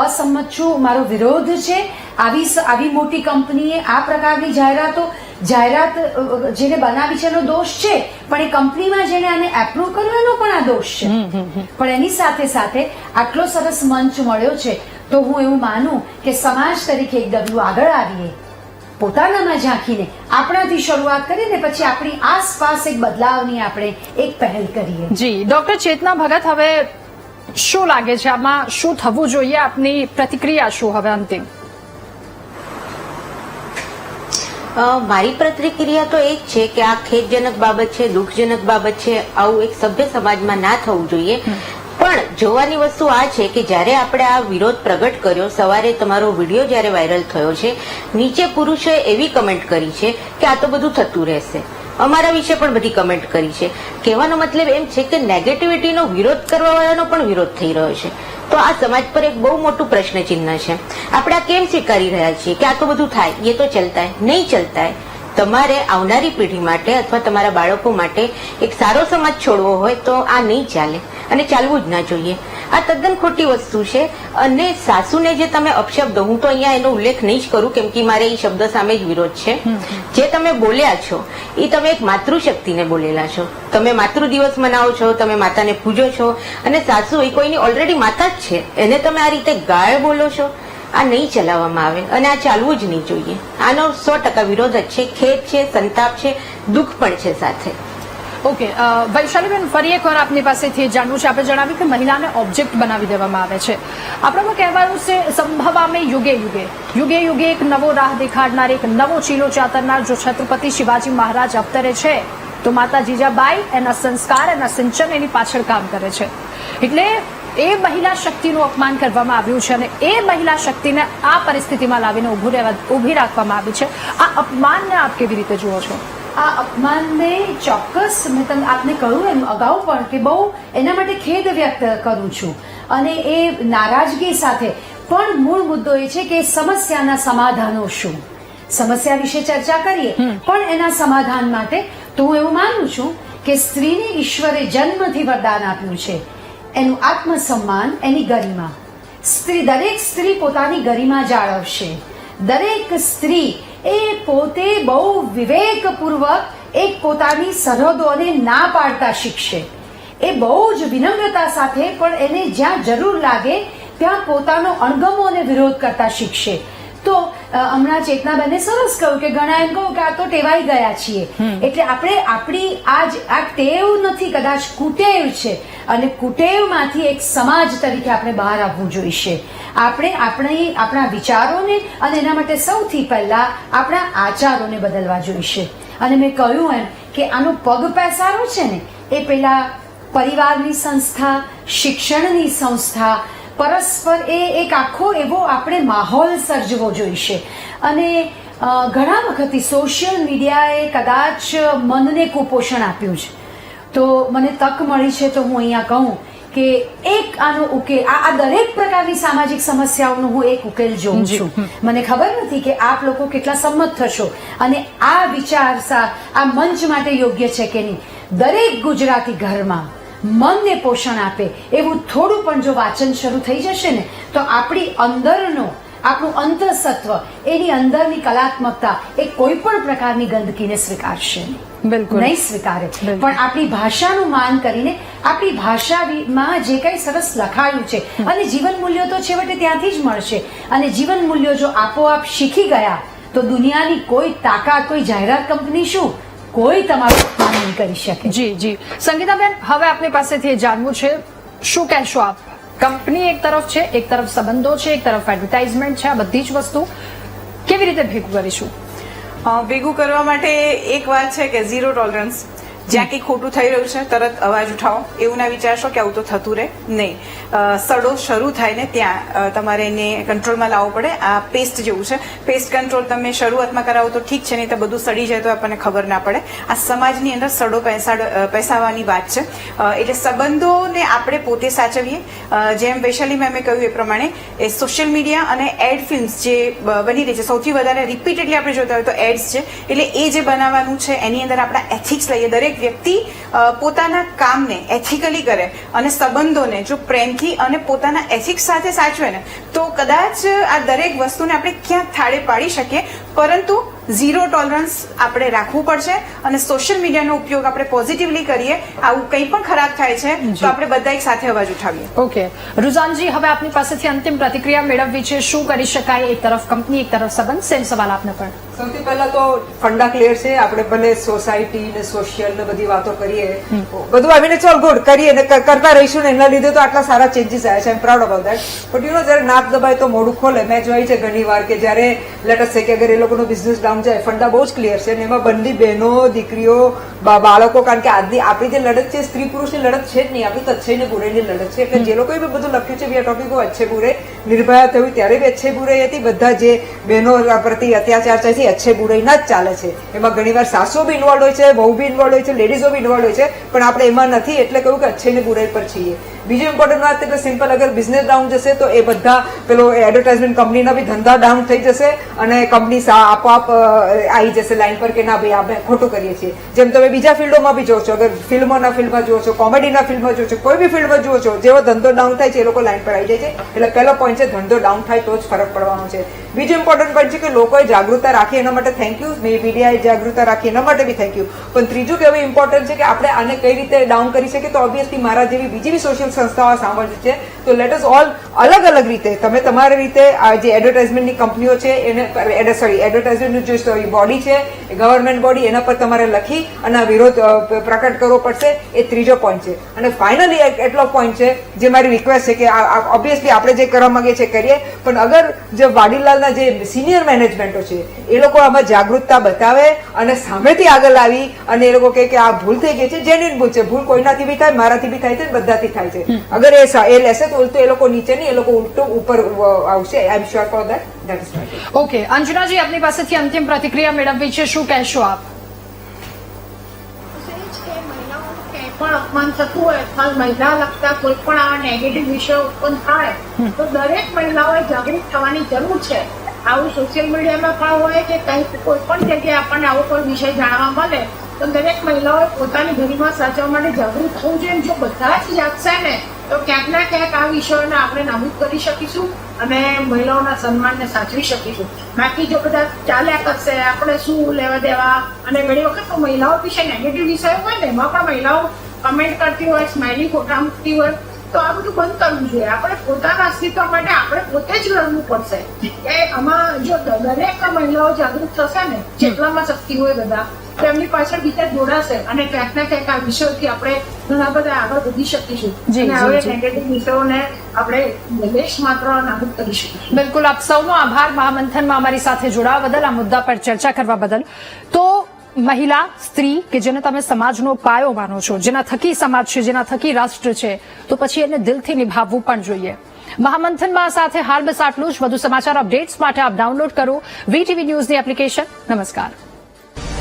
અસંમત છું. મારો વિરોધ છે. આવી મોટી કંપનીએ આ પ્રકારની જાહેરાત જેને બનાવી છે એનો દોષ છે, પણ એ કંપનીમાં જેને આને એપ્રુવ કર્યું એનો પણ આ દોષ છે. પણ એની સાથે સાથે આટલો સરસ મંચ મળ્યો છે તો હું એવું માનું કે સમાજ તરીકે એક ડગલું આગળ આવીએ, પોતાનામાં ઝાંકીને આપણાથી શરૂઆત કરીને પછી આપણી આસપાસ એક બદલાવની આપણે એક પહેલ કરીએ. જી ડોક્ટર ચેતના ભગત, હવે શું લાગે છે આમાં શું થવું જોઈએ? આપની પ્રતિક્રિયા શું હવે અંતિમ? મારી પ્રતિક્રિયા તો એ જ છે કે આ ખેદજનક બાબત છે, દુઃખજનક બાબત છે. આવું એક સભ્ય સમાજમાં ના થવું જોઈએ. પણ જોવાની વસ્તુ આ છે કે જ્યારે આપણે આ વિરોધ પ્રગટ કર્યો, સવારે તમારો વિડીયો જ્યારે વાયરલ થયો છે, નીચે પુરુષોએ એવી કમેન્ટ કરી છે કે આ તો બધું થતું રહેશે. અમારા વિશે પણ બધી કમેન્ટ કરી છે. કહેવાનો મતલબ એમ છે કે નેગેટિવિટીનો વિરોધ કરવા વાળાનો પણ વિરોધ થઈ રહ્યો છે. તો આ સમાજ પર એક બહુ મોટું પ્રશ્ન ચિહ્ન છે. આપણે આ કેમ સ્વીકારી રહ્યા છીએ કે આ તો બધું થાય, એ તો ચલતા હે? નહીં ચલતા હે. તમારે આવનારી પેઢી માટે અથવા તમારા બાળકો માટે એક સારો સમાજ છોડવો હોય તો આ નહીં ચાલે અને ચાલવું જ ના જોઈએ. આ તદ્દન ખોટી વસ્તુ છે. અને સાસુને જે તમે અપશબ્દો, હું તો અહીંયા એનો ઉલ્લેખ નહીં જ કરું કેમ કે મારે એ શબ્દ સામે જ વિરોધ છે. જે તમે બોલ્યા છો એ તમે એક માતૃશક્તિને બોલેલા છો. તમે માતૃ દિવસ મનાવો છો, તમે માતાને પૂજો છો, અને સાસુ એ કોઈની ઓલરેડી માતા જ છે, એને તમે આ રીતે ગાળ બોલો છો. આ નહીં ચલાવવામાં આવે અને આ ચાલવું જ નહીં જોઈએ. આનો 100% વિરોધ જ છે. ખેદ છે, સંતાપ છે, દુઃખ પણ છે સાથે. ઓકે, વૈશાલીબેન, ફરી એકવાર આપની પાસેથી જાણવું છે. આપણે જણાવ્યું કે મહિલાને ઓબ્જેક્ટ બનાવી દેવામાં આવે છે. આપણામાં કહેવાનું છે સંભવામે યુગે યુગે, યુગે યુગે એક નવો રાહ દેખાડનાર, એક નવો ચીલો ચાતરનાર જો છત્રપતિ શિવાજી મહારાજ અવતરે છે તો માતા જીજાબાઈ એના સંસ્કાર, એના સિંચન એની પાછળ કામ કરે છે. એટલે એ મહિલા શક્તિનું અપમાન કરવામાં આવ્યું છે અને એ મહિલા શક્તિને આ પરિસ્થિતિમાં લાવીને ઊભી રાખવામાં આવી છે. આ અપમાનને આપ કેવી રીતે જુઓ છો? આ અપમાનને ચોક્કસ મેં તમને આપને કહ્યું એમ અગાઉ પણ કે બહુ એના માટે ખેદ વ્યક્ત કરું છું. અને એ નારાજગી સાથે પણ મૂળ મુદ્દો એ છે કે સમસ્યાના સમાધાનો શું, સમસ્યા વિશે ચર્ચા કરીએ પણ એના સમાધાન માટે તો હું એવું માનું છું કે સ્ત્રીને ઈશ્વરે જન્મથી વરદાન આપ્યું છે, એનું આત્મસન્માન, એની ગરિમા. દરેક સ્ત્રી પોતાની ગરિમા જાળવશે. દરેક સ્ત્રી એ પોતે બહુ વિવેકપૂર્વક એક પોતાની સરહદોને ના પાડતા શીખશે. એ બહુ જ વિનમ્રતા સાથે પણ એને જ્યાં જરૂર લાગે ત્યાં પોતાનો અણગમો અને વિરોધ કરતા શીખશે. તો હમણાં ચેતનાબેને સરસ કહ્યું કે ઘણા એમ કહું કે આ તો ટેવાઈ ગયા છીએ. એટલે આપણે આપણી આ ટેવ નથી, કદાચ કુટેવ છે. અને કુટેવમાંથી એક સમાજ તરીકે આપણે બહાર આવવું જોઈશે. આપણે આપણા વિચારોને અને એના માટે સૌથી પહેલા આપણા આચારોને બદલવા જોઈશે. અને મેં કહ્યું એમ કે આનો પગ પેસારો છે ને એ પેલા પરિવારની સંસ્થા, શિક્ષણની સંસ્થા, પરસ્પર એ એક આખો એવો આપણે માહોલ સર્જવો જોઈશે. અને ઘણા વખતથી સોશિયલ મીડિયાએ કદાચ મનને કુપોષણ આપ્યું છે. તો મને તક મળી છે તો હું અહીંયા કહું કે એક આનો ઉકેલ, આ દરેક પ્રકારની સામાજિક સમસ્યાઓનો હું એક ઉકેલ જોઉં છું. મને ખબર નથી કે આપ લોકો કેટલા સંમત થશો અને આ વિચાર આ મંચ માટે યોગ્ય છે કે નહીં. દરેક ગુજરાતી ઘરમાં મનને પોષણ આપે એવું થોડું પણ જો વાંચન શરૂ થઈ જશે ને તો આપણી અંદરનો, આપણું અંતઃસત્વ, એની અંદરની કલાત્મકતા એ કોઈ પણ પ્રકારની ગંદકીને સ્વીકારશે બિલકુલ નહીં સ્વીકારે. પણ આપણી ભાષાનું માન કરીને આપણી ભાષામાં જે કંઈ સરસ લખાયું છે અને જીવન મૂલ્યો તો છેવટે ત્યાંથી જ મળશે. અને જીવન મૂલ્યો જો આપોઆપ શીખી ગયા તો દુનિયાની કોઈ તાકાત, કોઈ જાહેરાત કંપની શું, કોઈ તમારું અપમાન નહીં કરી શકે. જી જી, સંગીતાબેન, હવે આપની પાસેથી જાણવું છે, શું કહેશો આપ? કંપની એક તરફ છે, એક તરફ સંબંધો છે, એક તરફ એડવર્ટાઇઝમેન્ટ છે. આ બધી જ વસ્તુ કેવી રીતે ભેગું કરીશું? ભેગું કરવા માટે એક વાત છે કે ઝીરો ટોલરન્સ. જ્યાં કંઈ ખોટું થઈ રહ્યું છે તરત અવાજ ઉઠાવો. એવું ના વિચારશો કે આવું તો થતું રહે, નહીં. સડો શરૂ થાય ને ત્યાં તમારે એને કંટ્રોલમાં લાવવો પડે. આ પેસ્ટ જેવું છે. પેસ્ટ કંટ્રોલ તમે શરૂઆતમાં કરાવો તો ઠીક છે, નહીં તો બધું સડી જાય તો આપણને ખબર ના પડે. આ સમાજની અંદર સડો પેસાવાની વાત છે. એટલે સંબંધોને આપણે પોતે સાચવીએ. જેમ વૈશાલી મેમે કહ્યું એ પ્રમાણે એ સોશિયલ મીડિયા અને એડ ફિલ્મ્સ જે બની રહી છે, સૌથી વધારે રિપીટેડલી આપણે જોતા હોય તો એડ્સ છે. એટલે એ જે બનાવવાનું છે એની અંદર આપણા એથિક્સ લઈએ. દરેક વ્યક્તિ પોતાના કામને એથિકલી કરે અને સંબંધોને જો પ્રેમથી અને પોતાના એથિક્સ સાથે સાચવે ને તો કદાચ આ દરેક વસ્તુને આપણે ક્યાંક થાળે પાડી શકીએ. પરંતુ ઝીરો ટોલરન્સ આપણે રાખવું પડશે અને સોશિયલ મીડિયાનો ઉપયોગ આપણે પોઝિટિવલી કરીએ. આવું કંઈ પણ ખરાબ થાય છે તો આપણે બધા એક સાથે અવાજ ઉઠાવીએ. ઓકે, રુઝાનજી, હવે આપની પાસેથી અંતિમ પ્રતિક્રિયા મેળવવી છે. શું કરી શકાય? એક તરફ કંપની, એક તરફ સંબંધ. સેમ સવાલ આપને પણ. સૌથી પહેલા તો ફંડા ક્લિયર છે. આપણે ભલે સોસાયટી ને સોશિયલ ને બધી વાતો કરીએ, બધું આવીને ચાલ ગુડ કરીએ ને કરતા રહીશું ને એના લીધે તો આટલા સારા ચેન્જીસ આવ્યા છે. I am proud about that. But જયારે નાક દબાય તો મોઢું ખોલે. મેં જોઈ છે ઘણી વાર કે જયારે લેટ અસ સે કે અગર એ લોકોનો બિઝનેસ ડાઉન સમજાય ફંડા બહુ જ ક્લિયર છે અને એમાં બંને બહેનો દીકરીઓ બાળકો, કારણ કે આજની આપણી જે લડત છે સ્ત્રી પુરુષની લડત છે જ નહીં, આપણી તો અચ્છે ને બુરાઈની લડત છે. એટલે જે લોકોએ બી બધું લખ્યું છે વી આર ટોપિક ઓફ અચ્છે બુરે, નિર્ભયા થયું ત્યારે બી અચ્છે બુરાઈ હતી, બધા જે બહેનો પ્રતિ અત્યાચાર થાય છે અચ્છે બુરાઈના જ ચાલે છે. એમાં ઘણીવાર સાસુ બી ઇન્વોલ્વ હોય છે, બહુ બી ઇન્વોલ્વ હોય છે, લેડીઝો બી ઇન્વોલ્વ હોય છે, પણ આપણે એમાં નથી એટલે કહ્યું કે અચ્છે ને બુરાઈ પર છીએ. બીજું ઇમ્પોર્ટન્ટ વાત એટલે સિમ્પલ, અગર બિઝનેસ ડાઉન જશે તો એ બધા પેલો એડવર્ટાઇઝમેન્ટ કંપનીના બી ધંધા ડાઉન થઈ જશે અને કંપની આપોઆપ આવી જશે લાઈન પર કે ના ભાઈ આપણે ખોટું કરીએ છીએ. જેમ તમે બીજા ફિલ્ડોમાં બી જો છો, અગર ફિલ્મોના ફિલ્ડમાં જુઓ છો, કોમેડીના ફિલ્ડમાં જુઓ છો, કોઈ બી ફિલ્ડમાં જુઓ છો, જેવો ધંધો ડાઉન થાય છે એ લોકો લાઈન પર આવી જાય છે. એટલે પહેલો પોઈન્ટ છે ધંધો ડાઉન થાય તો જ ફરક પડવાનો છે. બીજું ઇમ્પોર્ટન્ટ પોઈન્ટ છે કે લોકોએ જાગૃતતા રાખી, એના માટે થેન્ક યુ. મીડિયાએ જાગૃતતા રાખી એના માટે બી થેન્ક યુ. પણ ત્રીજું કેવું ઇમ્પોર્ટન્ટ છે કે આપણે આને કઈ રીતે ડાઉન કરી શકીએ, તો ઓબ્વિયસલી મારા જેવી બીજી બી સોશિયલ સંસ્થાઓ સાંભળે છે. તો લેટ અસ ઓલ અલગ અલગ રીતે તમે તમારી રીતે આ જે એડવર્ટાઇઝમેન્ટની કંપનીઓ છે એને એડવર્ટાઇઝમેન્ટનું જે બોડી છે ગવર્મેન્ટ બોડી એના પર તમારે લખી અને વિરોધ પ્રકટ કરવો પડશે. એ ત્રીજો પોઈન્ટ છે. અને ફાઇનલી એટલો પોઈન્ટ છે જે મારી રિક્વેસ્ટ છે કે ઓબ્વિયસલી આપણે જે કરવા માંગીએ છીએ કરીએ, પણ અગર જે વાડીલાલના જે સિનિયર મેનેજમેન્ટો છે એ લોકો આમાં જાગૃતતા બતાવે અને સામેથી આગળ આવી અને એ લોકો કહે કે આ ભૂલ થઈ ગઈ છે, જેન્યુઇન ભૂલ છે, ભૂલ કોઈનાથી બી થાય, મારાથી બી થાય છે, બધાથી થાય છે. અગર એ લેશે તો ઉલટું એ લોકો નીચે નહીં, એ લોકો ઉલટું ઉપર આવશે. I am sure for that. Okay, અંજનાજી આપની પાસેથી અંતિમ પ્રતિક્રિયા મેળવવી છે, શું કહેશો આપ? પણ અપમાન થતું હોય અથવા મહિલા લગતા કોઈ પણ આવા નેગેટિવ વિષયો ઉત્પન્ન થાય તો દરેક મહિલાઓએ જાગૃત થવાની જરૂર છે. આવું સોશિયલ મીડિયામાં પણ હોય કે કંઈક કોઈ પણ જગ્યાએ આપણને આવો કોઈ વિષય જાણવા મળે તો દરેક મહિલાઓએ પોતાની ગરિમા સાચવવા માટે જાગૃત થવું જોઈએ. જો બધા જ જાગશે ને તો ક્યાંક ના ક્યાંક આ વિષયોને આપણે નાબૂદ કરી શકીશું અને મહિલાઓના સન્માનને સાચવી શકીશું. બાકી જો બધા ચાલ્યા કરશે આપણે શું લેવા દેવા, અને ઘણી વખત તો મહિલાઓ વિશે નેગેટિવ વિષયો હોય ને એમાં પણ મહિલાઓ કમેન્ટ કરતી હોય, સ્માઇલી ફોટા મૂકતી હોય, તો આ બધું બંધ કરવું જોઈએ. આપણે પોતાના અસ્તિત્વ માટે આપણે પોતે જ લડવું પડશે. કે આમાં જો દરેક મહિલાઓ જાગૃત થશે ને, જેટલામાં શક્તિ હોય બધા, તો એમની પાછળ બીજા જોડાશે અને ક્યાંક ના ક્યાંક આ વિષયોથી આપણે ઘણા બધા આગળ વધી શકીશું અને હવે નેગેટિવ વિષયોને આપણે દેશ માત્ર નાબૂદ કરી શકીશું. બિલકુલ, આપ સૌનો આભાર મહામંથનમાં અમારી સાથે જોડાવા બદલ, આ મુદ્દા પર ચર્ચા કરવા બદલ. તો મહિલા, સ્ત્રી કે જેને તમે સમાજનો પાયો માનો છો, જેના થકી સમાજ છે, જેના થકી રાષ્ટ્ર છે, તો પછી એને દિલથી નિભાવવું પણ જોઈએ. મહામંથનમાં સાથે હાલ બસ આટલું જ. વધુ સમાચાર અપડેટ્સ માટે આપ ડાઉનલોડ કરો VTV ન્યૂઝની એપ્લિકેશન. નમસ્કાર.